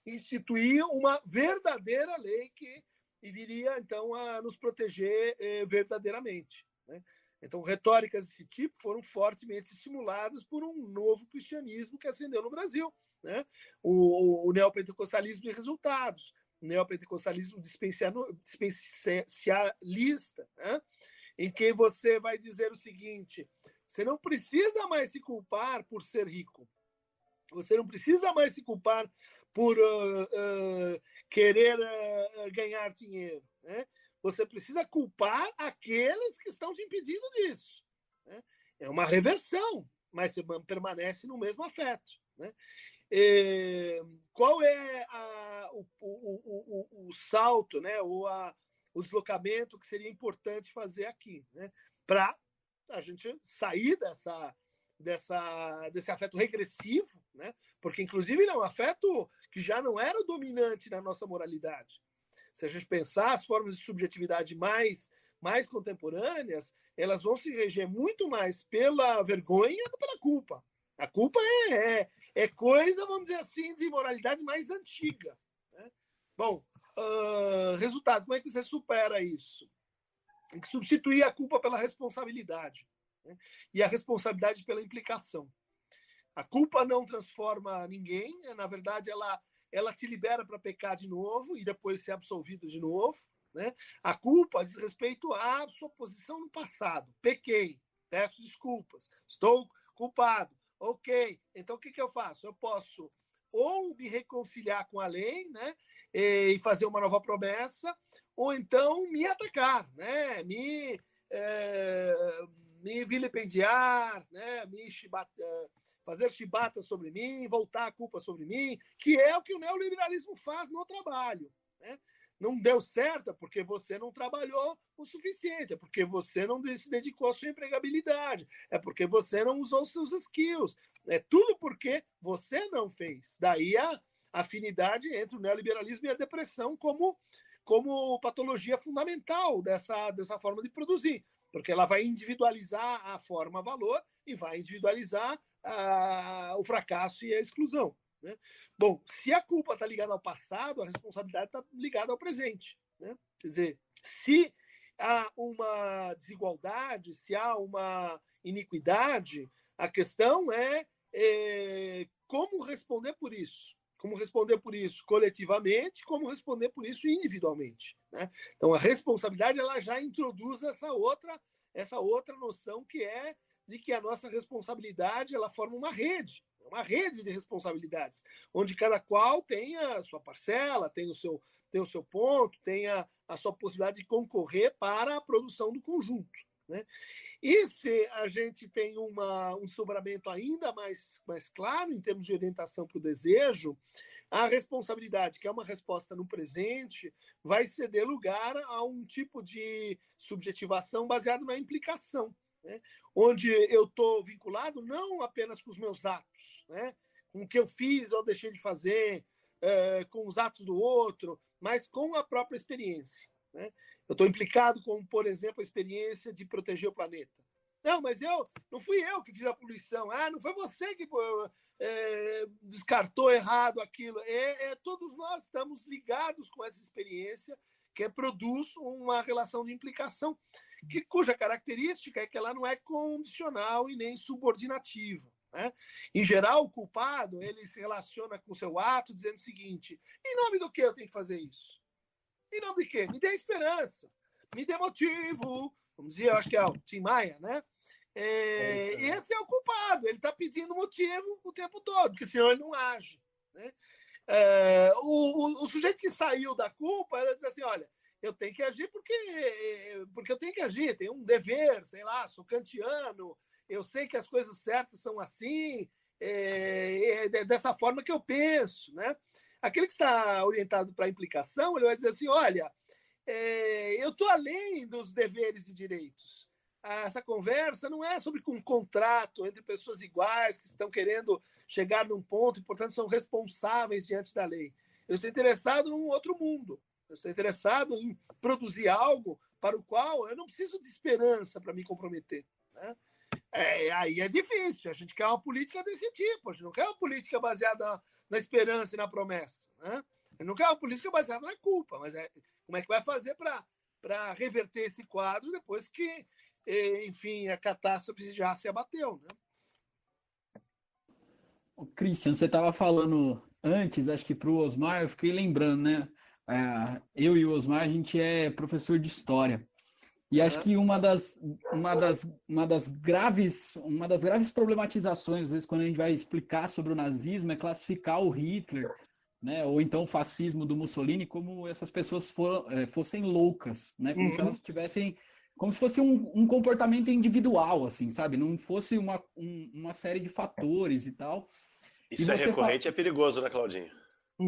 Speaker 7: instituir uma verdadeira lei que viria, então, a nos proteger verdadeiramente, né? Então, retóricas desse tipo foram fortemente estimuladas por um novo cristianismo que ascendeu no Brasil, né? O neopentecostalismo de resultados, o neopentecostalismo dispensacionalista, né? Em que você vai dizer o seguinte: você não precisa mais se culpar por ser rico, você não precisa mais se culpar por querer ganhar dinheiro, né? Você precisa culpar aqueles que estão te impedindo disso, né? É uma reversão, mas você permanece no mesmo afeto, né? Qual é o salto, né? Ou o deslocamento que seria importante fazer aqui, né? Para a gente sair desse afeto regressivo, né? Porque, inclusive, ele é um afeto que já não era o dominante na nossa moralidade. Se a gente pensar, as formas de subjetividade mais contemporâneas, elas vão se reger muito mais pela vergonha do que pela culpa. A culpa é coisa, vamos dizer assim, de moralidade mais antiga, né? Bom, resultado, como é que você supera isso? Tem que substituir a culpa pela responsabilidade, né? E a responsabilidade pela implicação. A culpa não transforma ninguém, na verdade, ela te libera para pecar de novo e depois ser absolvido de novo, né? A culpa diz respeito à sua posição no passado. Pequei, peço desculpas, estou culpado. Ok, então o que eu faço? Eu posso ou me reconciliar com a lei, né? E fazer uma nova promessa, ou então me atacar, né? Me vilipendiar, né? Fazer chibata sobre mim, voltar a culpa sobre mim, que é o que o neoliberalismo faz no trabalho, né? Não deu certo porque você não trabalhou o suficiente, é porque você não se dedicou à sua empregabilidade, é porque você não usou seus skills, é tudo porque você não fez. Daí a afinidade entre o neoliberalismo e a depressão como patologia fundamental dessa forma de produzir, porque ela vai individualizar a forma-valor e vai individualizar o fracasso e a exclusão, né? Bom, se a culpa está ligada ao passado, a responsabilidade está ligada ao presente, né? Quer dizer, se há uma desigualdade, se há uma iniquidade, a questão é como responder por isso. Como responder por isso coletivamente, como responder por isso individualmente, né? Então, a responsabilidade ela já introduz essa outra noção que é de que a nossa responsabilidade ela forma uma rede, É uma rede de responsabilidades, onde cada qual tem a sua parcela, tem o seu ponto, tem a sua possibilidade de concorrer para a produção do conjunto, né? E se a gente tem um sobramento ainda mais claro em termos de orientação para o desejo, a responsabilidade, que é uma resposta no presente, vai ceder lugar a um tipo de subjetivação baseado na implicação, né? Onde eu estou vinculado não apenas com os meus atos, né? Com o que eu fiz ou deixei de fazer, com os atos do outro, mas com a própria experiência, né? Eu estou implicado com, por exemplo, a experiência de proteger o planeta. Não, mas não fui eu que fiz a poluição. Não foi você que descartou errado aquilo. Todos nós estamos ligados com essa experiência que produz uma relação de implicação, cuja característica é que ela não é condicional e nem subordinativa, né? Em geral, o culpado ele se relaciona com o seu ato dizendo o seguinte: em nome do que eu tenho que fazer isso? Em nome de quê? Me dê esperança, me dê motivo. Vamos dizer, eu acho que é o Tim Maia, né? Esse é o culpado, ele está pedindo motivo o tempo todo, porque senão ele não age, né? O sujeito que saiu da culpa, ele diz assim: olha, eu tenho que agir porque eu tenho que agir, tenho um dever, sei lá, sou kantiano, eu sei que as coisas certas são assim, é dessa forma que eu penso, né? Aquele que está orientado para a implicação, ele vai dizer assim: olha, eu estou além dos deveres e direitos. Essa conversa não é sobre um contrato entre pessoas iguais que estão querendo chegar num ponto e, portanto, são responsáveis diante da lei. Eu estou interessado num outro mundo. Eu estou interessado em produzir algo para o qual eu não preciso de esperança para me comprometer, né? Aí é difícil. A gente quer uma política desse tipo. A gente não quer uma política baseada na esperança e na promessa, né? A gente não quer uma política baseada na culpa. Mas como é que vai fazer para reverter esse quadro depois que, enfim, a catástrofe já se abateu, né?
Speaker 5: Christian, você estava falando antes, acho que para o Osmar, eu fiquei lembrando, né? Eu e o Osmar, a gente é professor de história. E acho que uma das graves problematizações, às vezes, quando a gente vai explicar sobre o nazismo, é classificar o Hitler, né, ou então o fascismo do Mussolini, como essas pessoas fossem loucas, né? Como se elas tivessem, como se fosse um comportamento individual, assim, sabe? Não fosse uma série de fatores e tal.
Speaker 6: Isso é recorrente, é perigoso, né, Claudinho?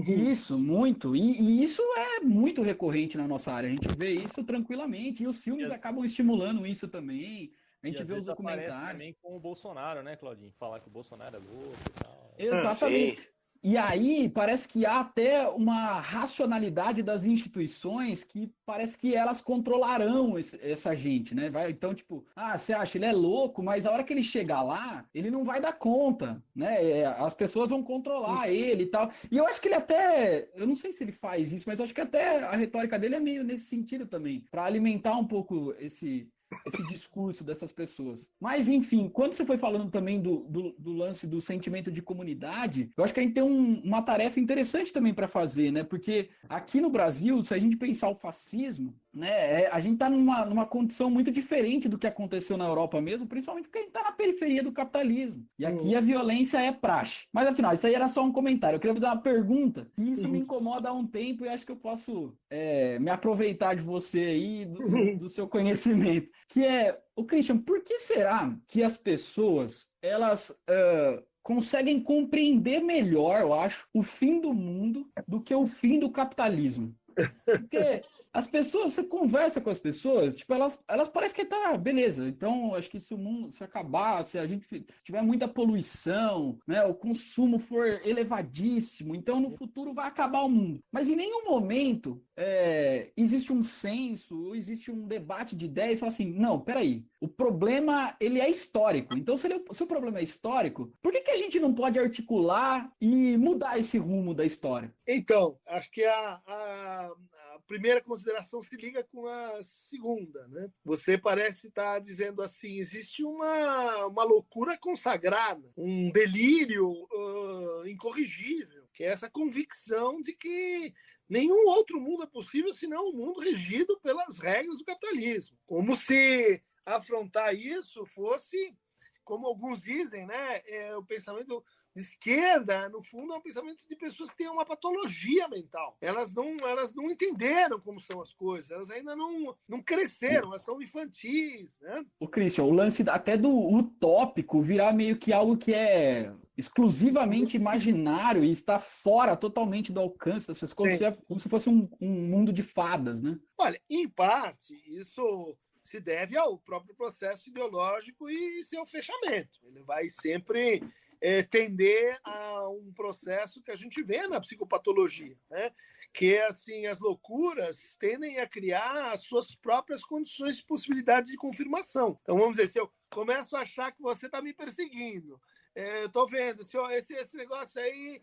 Speaker 5: Isso, muito. E isso é muito recorrente na nossa área. A gente vê isso tranquilamente. E os filmes acabam estimulando isso também. A gente vê os documentários.
Speaker 8: Também com o Bolsonaro, né, Claudinho? Falar que o Bolsonaro é louco e tal.
Speaker 5: Exatamente. E aí parece que há até uma racionalidade das instituições que parece que elas controlarão essa gente, né? Então, tipo, você acha, ele é louco, mas a hora que ele chegar lá, ele não vai dar conta, né? As pessoas vão controlar ele e tal. E eu acho que ele até, eu não sei se ele faz isso, mas eu acho que até a retórica dele é meio nesse sentido também, para alimentar um pouco esse discurso dessas pessoas. Mas, enfim, quando você foi falando também do lance do sentimento de comunidade, eu acho que a gente tem uma tarefa interessante também para fazer, né? Porque aqui no Brasil, se a gente pensar o fascismo, né, a gente está numa condição muito diferente do que aconteceu na Europa mesmo, principalmente porque a gente está na periferia do capitalismo. E aqui a violência é praxe. Mas, afinal, isso aí era só um comentário. Eu queria fazer uma pergunta, e isso me incomoda há um tempo e acho que eu posso me aproveitar de você aí, do seu conhecimento. Que é, Christian, por que será que as pessoas, elas conseguem compreender melhor, eu acho, o fim do mundo do que o fim do capitalismo? Porque as pessoas, você conversa com as pessoas, tipo, elas parecem que tá, beleza, então acho que se o mundo se acabar, se a gente tiver muita poluição, né, o consumo for elevadíssimo, então no futuro vai acabar o mundo. Mas em nenhum momento existe um senso, existe um debate de ideias, fala assim, não, peraí, o problema, ele é histórico, então se o problema é histórico, por que a gente não pode articular e mudar esse rumo da história?
Speaker 7: Então, acho que a primeira consideração se liga com a segunda, né? Você parece estar dizendo assim, existe uma loucura consagrada, um delírio incorrigível, que é essa convicção de que nenhum outro mundo é possível senão um mundo regido pelas regras do capitalismo. Como se afrontar isso fosse, como alguns dizem, né, o pensamento de esquerda, no fundo, é um pensamento de pessoas que têm uma patologia mental. Elas não entenderam como são as coisas, elas ainda não cresceram, elas são infantis, né?
Speaker 5: O Christian, o lance até do utópico virar meio que algo que é exclusivamente imaginário e está fora totalmente do alcance das pessoas, como se fosse um mundo de fadas, né?
Speaker 7: Olha, em parte, isso se deve ao próprio processo ideológico e seu fechamento. Ele vai sempre tender a um processo que a gente vê na psicopatologia, né? Que é assim, as loucuras tendem a criar as suas próprias condições de possibilidade de confirmação. Então, vamos dizer, se eu começo a achar que você está me perseguindo, eu tô vendo, esse negócio aí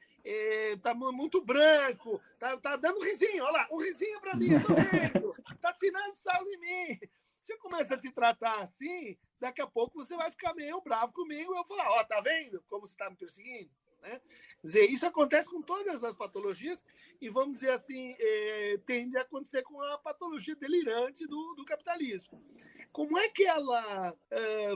Speaker 7: tá muito branco, tá dando risinho, olha lá, um risinho para mim, eu tô vendo, tá tirando sal de mim. Se eu começar a te tratar assim, daqui a pouco você vai ficar meio bravo comigo e eu vou falar, ó, tá vendo como você tá me perseguindo? Né? Quer dizer, isso acontece com todas as patologias e, vamos dizer assim, tende a acontecer com a patologia delirante do capitalismo. Como é que ela,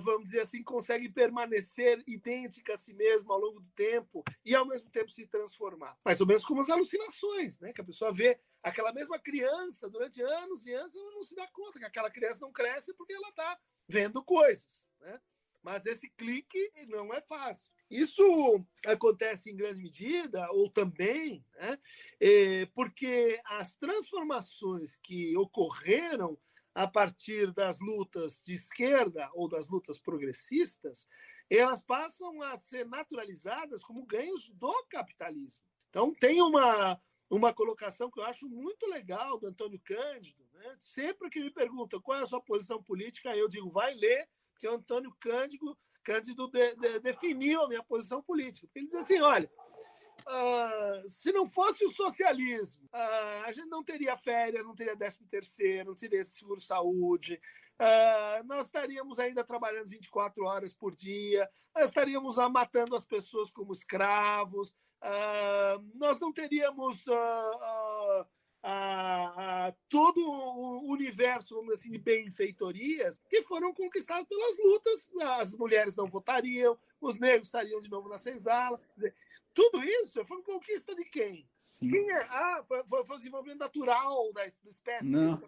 Speaker 7: vamos dizer assim, consegue permanecer idêntica a si mesma ao longo do tempo e, ao mesmo tempo, se transformar? Mais ou menos como as alucinações, né? Que a pessoa vê aquela mesma criança durante anos e anos e ela não se dá conta que aquela criança não cresce porque ela está vendo coisas, né? Mas esse clique não é fácil. Isso acontece em grande medida, ou também, né, porque as transformações que ocorreram a partir das lutas de esquerda ou das lutas progressistas, elas passam a ser naturalizadas como ganhos do capitalismo. Então, tem uma colocação que eu acho muito legal do Antônio Cândido, né? Sempre que me perguntam qual é a sua posição política, eu digo, vai ler, porque o Antônio Cândido definiu a minha posição política. Ele diz assim, olha, se não fosse o socialismo, a gente não teria férias, não teria 13º, não teria seguro-saúde, nós estaríamos ainda trabalhando 24 horas por dia, nós estaríamos matando as pessoas como escravos, nós não teríamos todo o universo, vamos dizer assim, de benfeitorias que foram conquistados pelas lutas. As mulheres não votariam, os negros estariam de novo na senzala. Tudo isso foi uma conquista de quem?
Speaker 5: Sim.
Speaker 7: Quem foi o desenvolvimento natural da espécie.
Speaker 5: Não.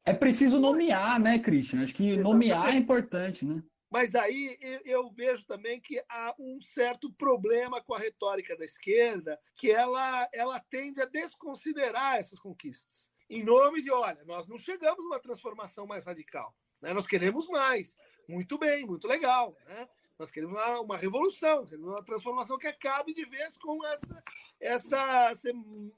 Speaker 5: É preciso nomear, né, Christian? Acho que nomear é importante, né?
Speaker 7: Mas aí eu vejo também que há um certo problema com a retórica da esquerda, que ela tende a desconsiderar essas conquistas. Em nome de, olha, nós não chegamos a uma transformação mais radical, né? Nós queremos mais. Muito bem, muito legal, né? Nós queremos uma revolução, queremos uma transformação que acabe de vez com essa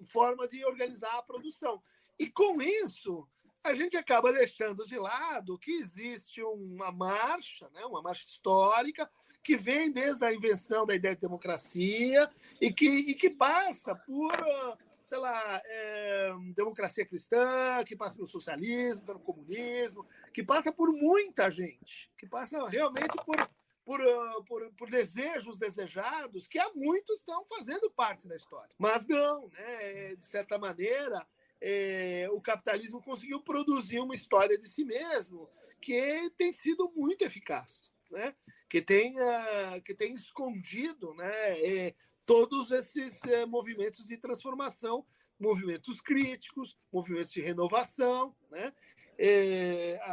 Speaker 7: forma de organizar a produção. E com isso, a gente acaba deixando de lado que existe uma marcha, né, uma marcha histórica, que vem desde a invenção da ideia de democracia e que passa por, sei lá, democracia cristã, que passa pelo socialismo, pelo comunismo, que passa por muita gente, que passa realmente por desejos desejados que há muitos estão fazendo parte da história. Mas não, né, de certa maneira, o capitalismo conseguiu produzir uma história de si mesmo que tem sido muito eficaz, né? que tem escondido, né, todos esses movimentos de transformação, movimentos críticos, movimentos de renovação, né?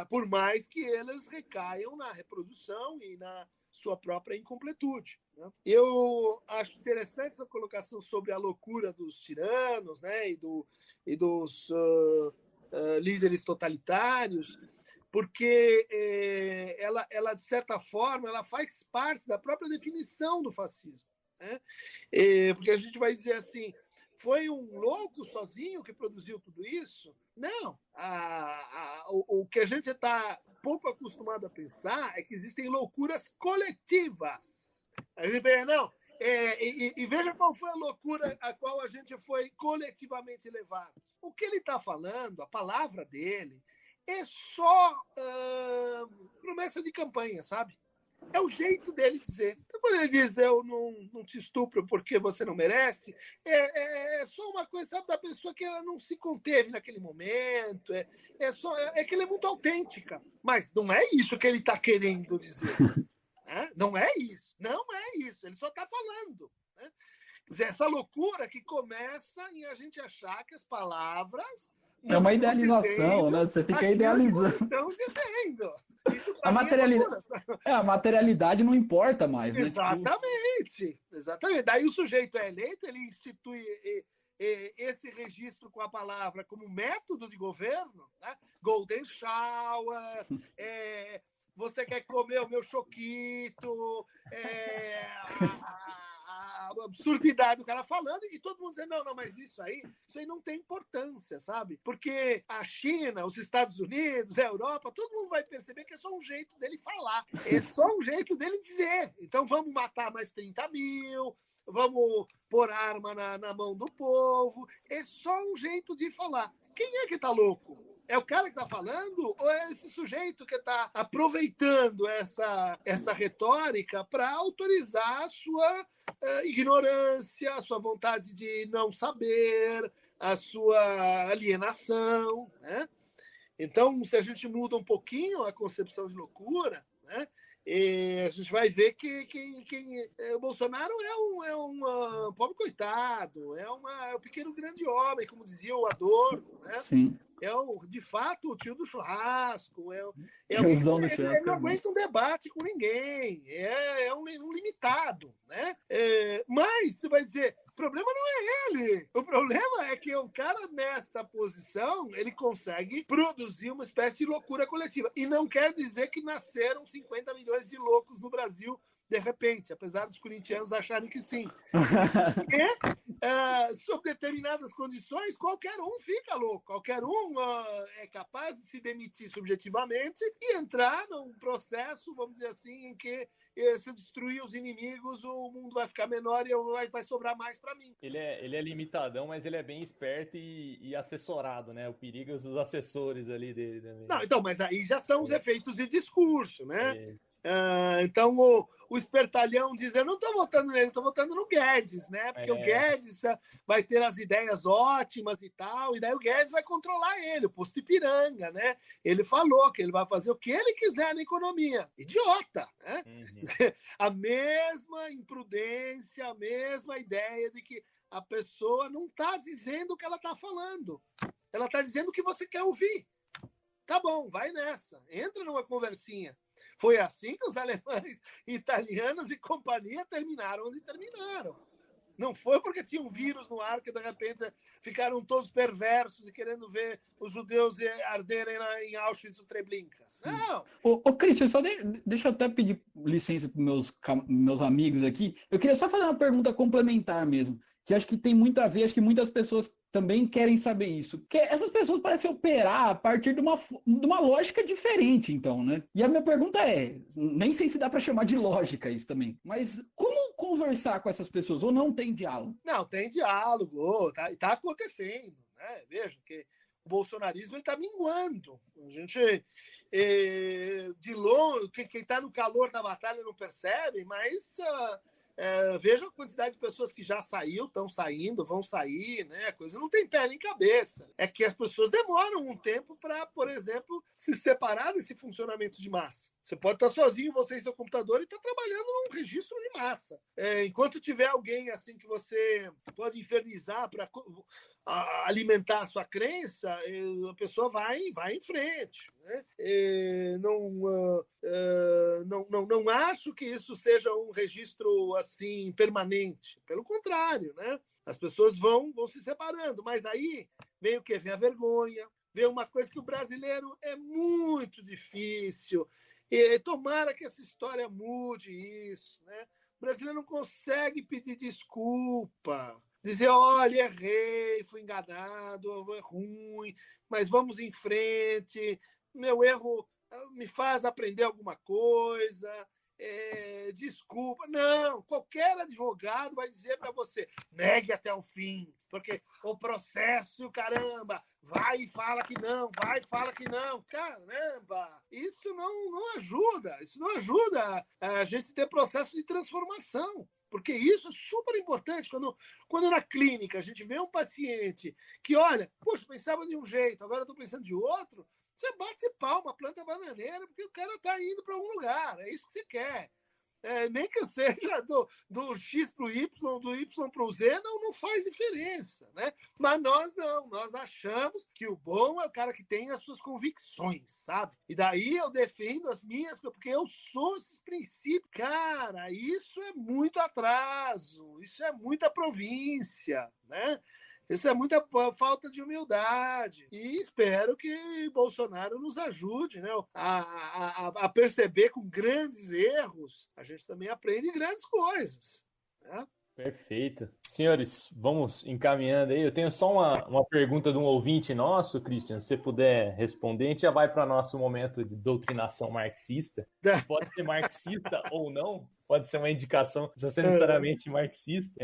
Speaker 7: Por mais que eles recaiam na reprodução e na sua própria incompletude, né? Eu acho interessante essa colocação sobre a loucura dos tiranos, né, e dos líderes totalitários, porque ela, de certa forma, ela faz parte da própria definição do fascismo, né? Porque a gente vai dizer assim, foi um louco sozinho que produziu tudo isso? Não. O que a gente está pouco acostumado a pensar é que existem loucuras coletivas. A gente pensa, não, e veja qual foi a loucura a qual a gente foi coletivamente levado. O que ele está falando, a palavra dele, é só promessa de campanha, sabe? É o jeito dele dizer. Então, quando ele diz eu não te estupro porque você não merece, é só uma coisa, sabe, da pessoa que ela não se conteve naquele momento, é que ela é muito autêntica. Mas não é isso que ele está querendo dizer. Né? Não é isso. Ele só está falando. Né? Quer dizer, essa loucura que começa em a gente achar que as palavras...
Speaker 5: É uma idealização, né? Você fica idealizando.
Speaker 7: Estão dizendo.
Speaker 5: A materialidade não importa mais, né?
Speaker 7: Exatamente. Daí o sujeito é eleito, ele institui esse registro com a palavra como método de governo, né? Golden Shower, você quer comer o meu choquito, a absurdidade do cara falando, e todo mundo dizendo, não, mas isso aí não tem importância, sabe? Porque a China, os Estados Unidos, a Europa, todo mundo vai perceber que é só um jeito dele falar, é só um jeito dele dizer. Então vamos matar mais 30 mil, vamos pôr arma na mão do povo, é só um jeito de falar. Quem é que tá louco? É o cara que está falando ou é esse sujeito que está aproveitando essa retórica para autorizar a sua ignorância, a sua vontade de não saber, a sua alienação, né? Então, se a gente muda um pouquinho a concepção de loucura, né, a gente vai ver que o Bolsonaro é um pobre coitado, é um pequeno grande homem, como dizia o Adorno, né?
Speaker 5: Sim.
Speaker 7: De fato, o tio do churrasco.
Speaker 5: Ele
Speaker 7: não aguenta um debate com ninguém. É um limitado. Né? Mas, você vai dizer, o problema não é ele. O problema é que o cara, nesta posição, ele consegue produzir uma espécie de loucura coletiva. E não quer dizer que nasceram 50 milhões de loucos no Brasil de repente, apesar dos corintianos acharem que sim. Porque, sob determinadas condições, qualquer um fica louco, qualquer um é capaz de se demitir subjetivamente e entrar num processo, vamos dizer assim, em que se eu destruir os inimigos, o mundo vai ficar menor e vai sobrar mais para mim.
Speaker 8: Ele é limitadão, mas ele é bem esperto e assessorado, né? O perigo é os assessores ali dele também.
Speaker 7: Não, então, mas aí já são os efeitos de discurso, né? Então, o espertalhão diz, eu não estou votando nele, estou votando no Guedes, né? Porque o Guedes vai ter as ideias ótimas e tal, e daí o Guedes vai controlar ele, o posto Ipiranga, né? Ele falou que ele vai fazer o que ele quiser na economia. Idiota, né? A mesma imprudência, a mesma ideia de que a pessoa não está dizendo o que ela está falando. Ela está dizendo o que você quer ouvir. Tá bom, vai nessa. Entra numa conversinha. Foi assim que os alemães, italianos e companhia terminaram onde terminaram. Não foi porque tinha um vírus no ar que, de repente, ficaram todos perversos e querendo ver os judeus arderem em Auschwitz ou Treblinka. Não!
Speaker 5: Ô, Christian, só deixa eu até pedir licença para meus amigos aqui. Eu queria só fazer uma pergunta complementar mesmo, que acho que tem muito a ver, acho que muitas pessoas também querem saber isso. Porque essas pessoas parecem operar a partir de uma lógica diferente, então, né? E a minha pergunta nem sei se dá para chamar de lógica isso também, mas como conversar com essas pessoas? Ou não tem diálogo?
Speaker 7: Não, tem diálogo, tá acontecendo, né? Veja que o bolsonarismo está minguando. A gente, de longe, quem está no calor da batalha não percebe, mas... veja a quantidade de pessoas que já estão saindo, vão sair, né? A coisa não tem pé nem cabeça. É que as pessoas demoram um tempo para, por exemplo, se separar desse funcionamento de massa. Você pode estar sozinho, você e seu computador, e estar trabalhando num registro de massa. Enquanto tiver alguém assim que você pode infernizar para alimentar a sua crença, a pessoa vai em frente. Né? Não acho que isso seja um registro assim permanente. Pelo contrário, né? As pessoas vão se separando. Mas aí vem o quê? Vem a vergonha, vem uma coisa que o brasileiro é muito difícil. E tomara que essa história mude isso, né? O brasileiro não consegue pedir desculpa, dizer, olha, errei, fui enganado, é ruim, mas vamos em frente, meu erro me faz aprender alguma coisa, desculpa. Não, qualquer advogado vai dizer para você, negue até o fim, porque o processo, caramba, vai e fala que não, vai e fala que não. Caramba, isso não ajuda a gente ter processo de transformação. Porque isso é super importante. Quando na clínica a gente vê um paciente que, olha, poxa, pensava de um jeito, agora estou pensando de outro, você bate palma, planta bananeira, porque o cara está indo para algum lugar. É isso que você quer. Nem que seja do X para o Y, do Y para o Z, não faz diferença, né? Mas nós não, nós achamos que o bom é o cara que tem as suas convicções, sabe? E daí eu defendo as minhas, porque eu sou esses princípios. Cara, isso é muito atraso, isso é muita província, né? Isso é muita falta de humildade. E espero que Bolsonaro nos ajude, né, a perceber com grandes erros. A gente também aprende grandes coisas, né?
Speaker 8: Perfeito. Senhores, vamos encaminhando aí. Eu tenho só uma pergunta de um ouvinte nosso, Christian. Se você puder responder, a gente já vai para o nosso momento de doutrinação marxista. Pode ser marxista ou não, pode ser uma indicação, não precisa ser necessariamente marxista.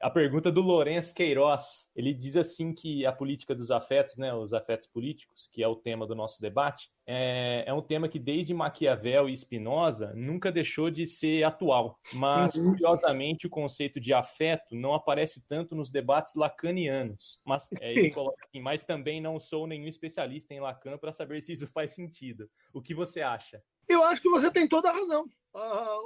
Speaker 8: A pergunta do Lourenço Queiroz, ele diz assim que a política dos afetos, né, os afetos políticos, que é o tema do nosso debate, é um tema que desde Maquiavel e Spinoza nunca deixou de ser atual, mas curiosamente o conceito de afeto não aparece tanto nos debates lacanianos, mas ele coloca assim, mas também não sou nenhum especialista em Lacan para saber se isso faz sentido. O que você acha?
Speaker 7: Eu acho que você tem toda a razão.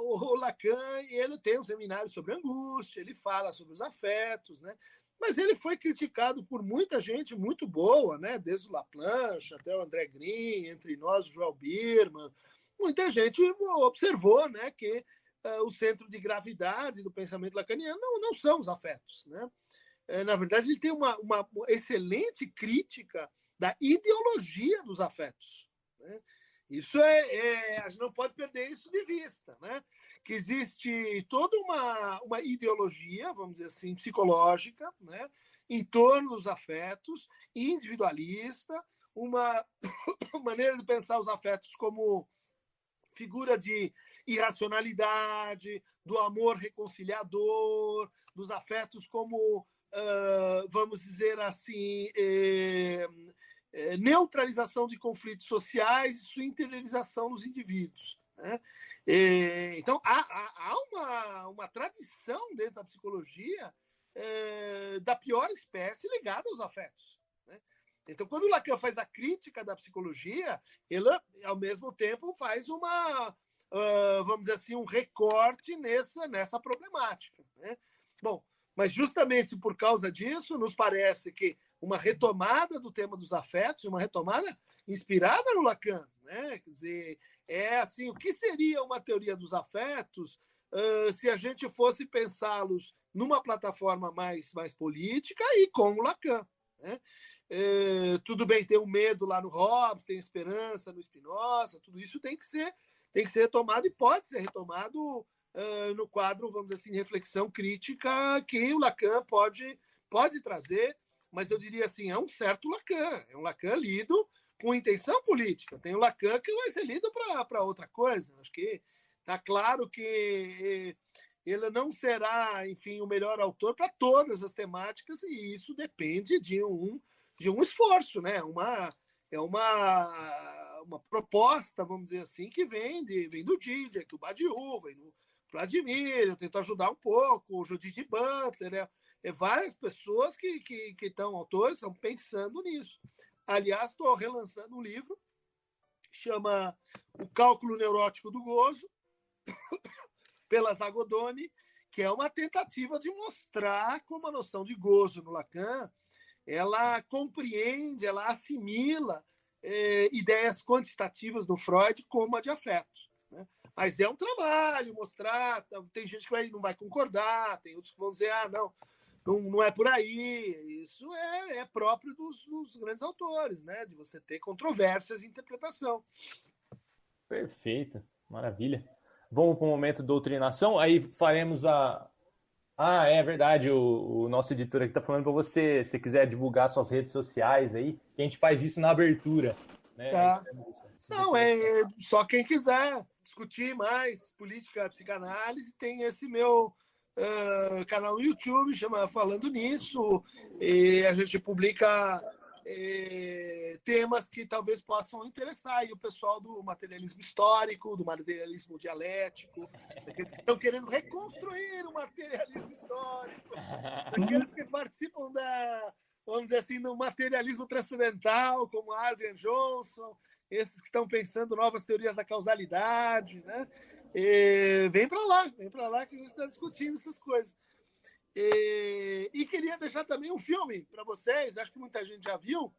Speaker 7: O Lacan, ele tem um seminário sobre angústia, ele fala sobre os afetos, né? Mas ele foi criticado por muita gente muito boa, né? Desde o Laplanche até o André Green, entre nós o Joel Biermann. Muita gente observou, né, que o centro de gravidade do pensamento lacaniano não são os afetos, né? Na verdade, ele tem uma excelente crítica da ideologia dos afetos, né? Isso a gente não pode perder isso de vista, né? Que existe toda uma ideologia, vamos dizer assim, psicológica, né, em torno dos afetos, individualista, uma maneira de pensar os afetos como figura de irracionalidade, do amor reconciliador, dos afetos como, vamos dizer assim, neutralização de conflitos sociais e sua interiorização nos indivíduos, né? Então, há uma tradição dentro da psicologia da pior espécie ligada aos afetos, né? Então, quando o Lacan faz a crítica da psicologia, ele, ao mesmo tempo, faz vamos dizer assim, um recorte nessa problemática, né? Bom, mas justamente por causa disso, nos parece que uma retomada do tema dos afetos, uma retomada inspirada no Lacan, né? Quer dizer, assim, o que seria uma teoria dos afetos se a gente fosse pensá-los numa plataforma mais política e com o Lacan, né? Tudo bem, tem o medo lá no Hobbes, tem esperança no Spinoza, tudo isso tem que ser retomado e pode ser retomado no quadro, vamos dizer assim, de reflexão crítica que o Lacan pode trazer, mas eu diria assim, é um certo Lacan, é um Lacan lido com intenção política. Tem o Lacan que vai ser lido para outra coisa. Acho que está claro que ele não será, enfim, o melhor autor para todas as temáticas, e isso depende de um esforço, né? É uma proposta, vamos dizer assim, que vem do Didier, do Badiou, vem do Vladimir, eu tento ajudar um pouco, o Judith Butler, várias pessoas que estão autores, estão pensando nisso. Aliás, estou relançando um livro que chama O Cálculo Neurótico do Gozo, pela Zagodoni, que é uma tentativa de mostrar como a noção de gozo no Lacan, ela compreende, ela assimila ideias quantitativas do Freud como a de afeto, né? Mas é um trabalho mostrar, tem gente que não vai concordar, tem outros que vão dizer, não é por aí. Isso é próprio dos grandes autores, né? De você ter controvérsias de interpretação.
Speaker 8: Perfeito, maravilha. Vamos para o momento de doutrinação, aí faremos é verdade, o nosso editor aqui está falando para você, se quiser divulgar suas redes sociais aí, que a gente faz isso na abertura, né?
Speaker 7: Tá. Não, só quem quiser discutir mais política, psicanálise, tem esse meu canal no YouTube, chama Falando Nisso, e a gente publica temas que talvez possam interessar aí o pessoal do materialismo histórico, do materialismo dialético, daqueles que estão querendo reconstruir o materialismo histórico, daqueles que participam vamos dizer assim, do materialismo transcendental, como Adrian Johnson, esses que estão pensando novas teorias da causalidade, né? Vem para lá que a gente está discutindo essas coisas. E queria deixar também um filme para vocês, acho que muita gente já viu.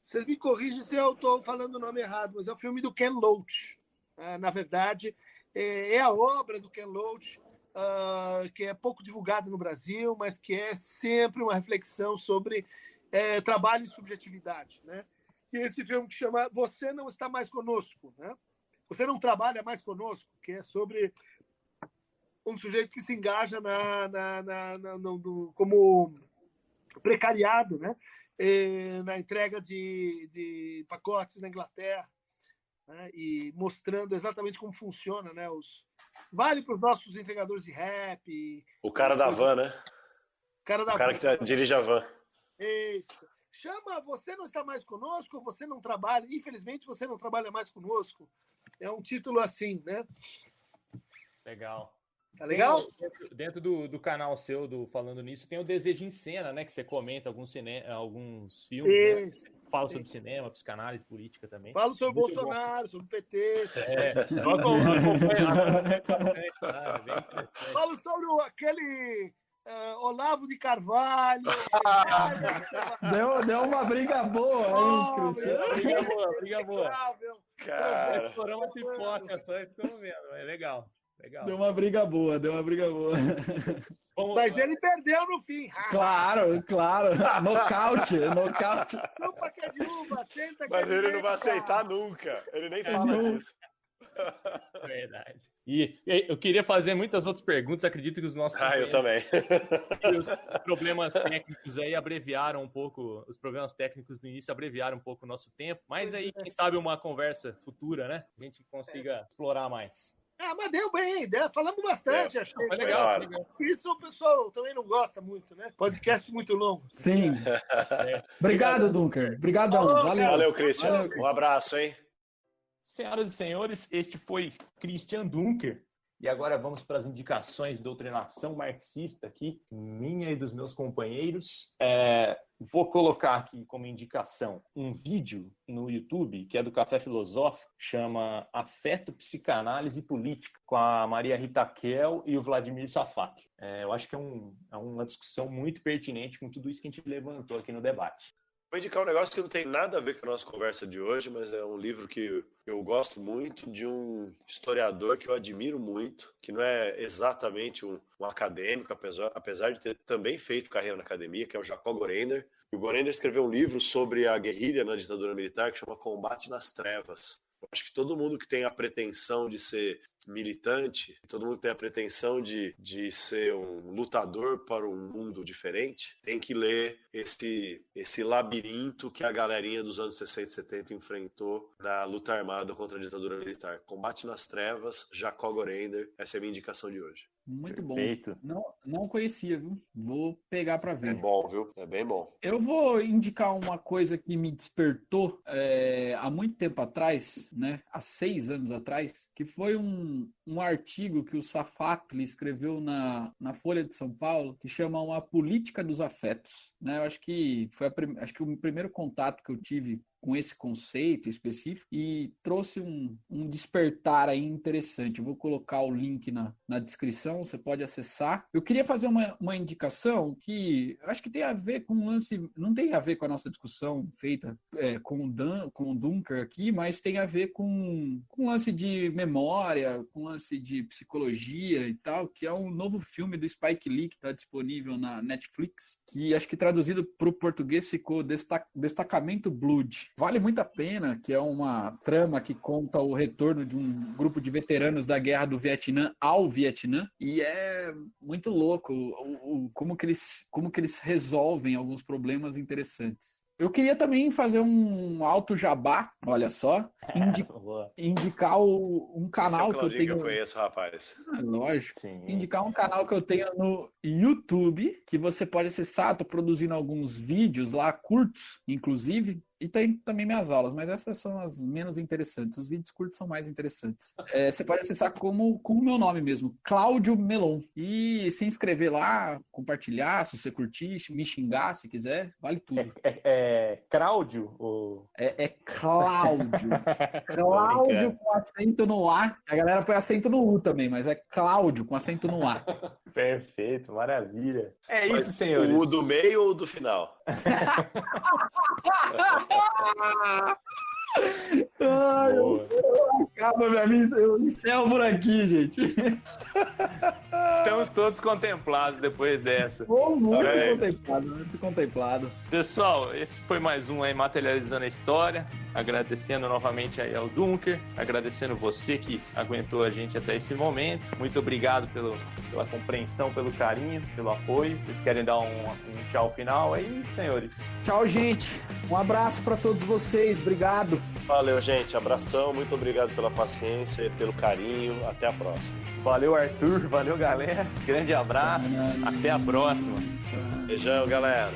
Speaker 7: Vocês me corrigem se eu estou falando o nome errado, mas é o filme do Ken Loach. Na verdade, é a obra do Ken Loach, que é pouco divulgada no Brasil, mas que é sempre uma reflexão sobre trabalho e subjetividade, né? E esse filme que chama Você Não Está Mais Conosco, né? Você Não Trabalha Mais Conosco, que é sobre um sujeito que se engaja como precariado, né? Na entrega de pacotes na Inglaterra, né? E mostrando exatamente como funciona, né? Vale para os nossos entregadores de rap.
Speaker 6: O cara da van, né?
Speaker 7: O cara
Speaker 6: que dirige a van.
Speaker 7: Isso. Chama Você Não Está Mais Conosco, você não trabalha. Infelizmente, você não trabalha mais conosco. É um título assim, né?
Speaker 8: Legal.
Speaker 7: Tá legal?
Speaker 8: Dentro do canal seu, Falando Nisso, tem o Desejo em Cena, né? Que você comenta alguns filmes, né? Fala sobre cinema, psicanálise, política também.
Speaker 7: Falo sobre Bolsonaro, sobre o PT. Falo sobre aquele Olavo de Carvalho.
Speaker 5: Deu uma briga boa, hein, Cristiano?
Speaker 8: Briga boa.
Speaker 6: Cara.
Speaker 8: Estouramos a pipoca só e ficamos vendo. É legal.
Speaker 5: Deu uma briga boa.
Speaker 7: Mas ele perdeu no fim.
Speaker 5: Claro. Nocaute.
Speaker 7: Chupa que é de uva, senta que
Speaker 6: Mas ele não vai aceitar nunca. Ele nem fala disso.
Speaker 8: Verdade. E eu queria fazer muitas outras perguntas, acredito que os nossos...
Speaker 6: eu também.
Speaker 8: Os problemas técnicos aí abreviaram um pouco, os problemas técnicos do início abreviaram um pouco o nosso tempo, mas aí, quem sabe, uma conversa futura, né? A gente consiga explorar mais.
Speaker 7: Mas deu bem, falamos bastante, achei.
Speaker 8: Foi legal.
Speaker 7: Isso o pessoal também não gosta muito, né? Podcast muito longo.
Speaker 5: Sim. Obrigado, Dunker. Obrigadão.
Speaker 6: Valeu, Christian. Um abraço, hein?
Speaker 4: Senhoras e senhores, este foi Christian Dunker. E agora vamos para as indicações de doutrinação marxista aqui, minha e dos meus companheiros. Vou colocar aqui como indicação um vídeo no YouTube, que é do Café Filosófico, chama Afeto, Psicanálise e Política, com a Maria Rita Kell e o Vladimir Safatli. Eu acho que é uma discussão muito pertinente com tudo isso que a gente levantou aqui no debate.
Speaker 6: Vou indicar um negócio que não tem nada a ver com a nossa conversa de hoje, mas é um livro que eu gosto muito, de um historiador que eu admiro muito, que não é exatamente um acadêmico, apesar de ter também feito carreira na academia, que é o Jacob Gorender. O Gorender escreveu um livro sobre a guerrilha na ditadura militar que chama Combate nas Trevas. Eu acho que todo mundo que tem a pretensão de ser militante, todo mundo que tem a pretensão de ser um lutador para um mundo diferente, tem que ler esse labirinto que a galerinha dos anos 60 e 70 enfrentou na luta armada contra a ditadura militar. Combate nas Trevas, Jacob Gorender, essa é a minha indicação de hoje.
Speaker 5: Muito
Speaker 4: Perfeito.
Speaker 5: Bom. Não conhecia, viu? Vou pegar para ver.
Speaker 6: É bom, viu? É bem bom.
Speaker 5: Eu vou indicar uma coisa que me despertou há muito tempo atrás, né? Há 6 anos atrás, que foi um artigo que o Safatli escreveu na Folha de São Paulo, que chama Uma Política dos Afetos, né? Eu acho que acho que o primeiro contato que eu tive com esse conceito específico e trouxe um despertar aí interessante. Eu vou colocar o link na descrição, você pode acessar. Eu queria fazer uma indicação que eu acho que tem a ver com um lance, não tem a ver com a nossa discussão feita com o Dunker aqui, mas tem a ver com um lance de memória, com um lance de psicologia e tal, que é um novo filme do Spike Lee que está disponível na Netflix, que acho que traduzido para o português ficou Destacamento Blood. Vale muito a pena, que é uma trama que conta o retorno de um grupo de veteranos da guerra do Vietnã ao Vietnã, e é muito louco como que eles resolvem alguns problemas interessantes. Eu queria também fazer um alto jabá, olha só, indicar um canal
Speaker 6: esse é o
Speaker 5: que eu tenho...
Speaker 6: que eu conheço, rapaz.
Speaker 5: Lógico.
Speaker 4: Sim.
Speaker 5: Indicar um canal que eu tenho no YouTube, que você pode acessar. Estou produzindo alguns vídeos lá, curtos, inclusive. E tem também minhas aulas, mas essas são as menos interessantes. Os vídeos curtos são mais interessantes. Você pode acessar com o meu nome mesmo, Cláudio Melon. E se inscrever lá, compartilhar, se você curtir, me xingar se quiser, vale tudo.
Speaker 8: Cláudio? Ou...
Speaker 5: É Cláudio. Cláudio com acento no A. A galera põe acento no U também, mas é Cláudio com acento no A.
Speaker 8: Perfeito, maravilha. É
Speaker 6: mas
Speaker 8: isso, senhores.
Speaker 6: O do meio ou do final?
Speaker 5: Ai, acaba minha missa, eu encerro por aqui, gente.
Speaker 4: Estamos todos contemplados depois dessa.
Speaker 5: Muito contemplado.
Speaker 4: Pessoal, esse foi mais um aí Materializando a História. Agradecendo novamente aí ao Dunker, agradecendo você que aguentou a gente até esse momento. Muito obrigado pela compreensão, pelo carinho, pelo apoio. Vocês querem dar um tchau final aí, senhores?
Speaker 5: Tchau, gente. Um abraço para todos vocês. Obrigado.
Speaker 6: Valeu, gente. Abração. Muito obrigado pela paciência, pelo carinho. Até a próxima.
Speaker 4: Valeu, Arthur. Valeu, galera. Grande abraço. Até a próxima.
Speaker 6: Beijão, galera.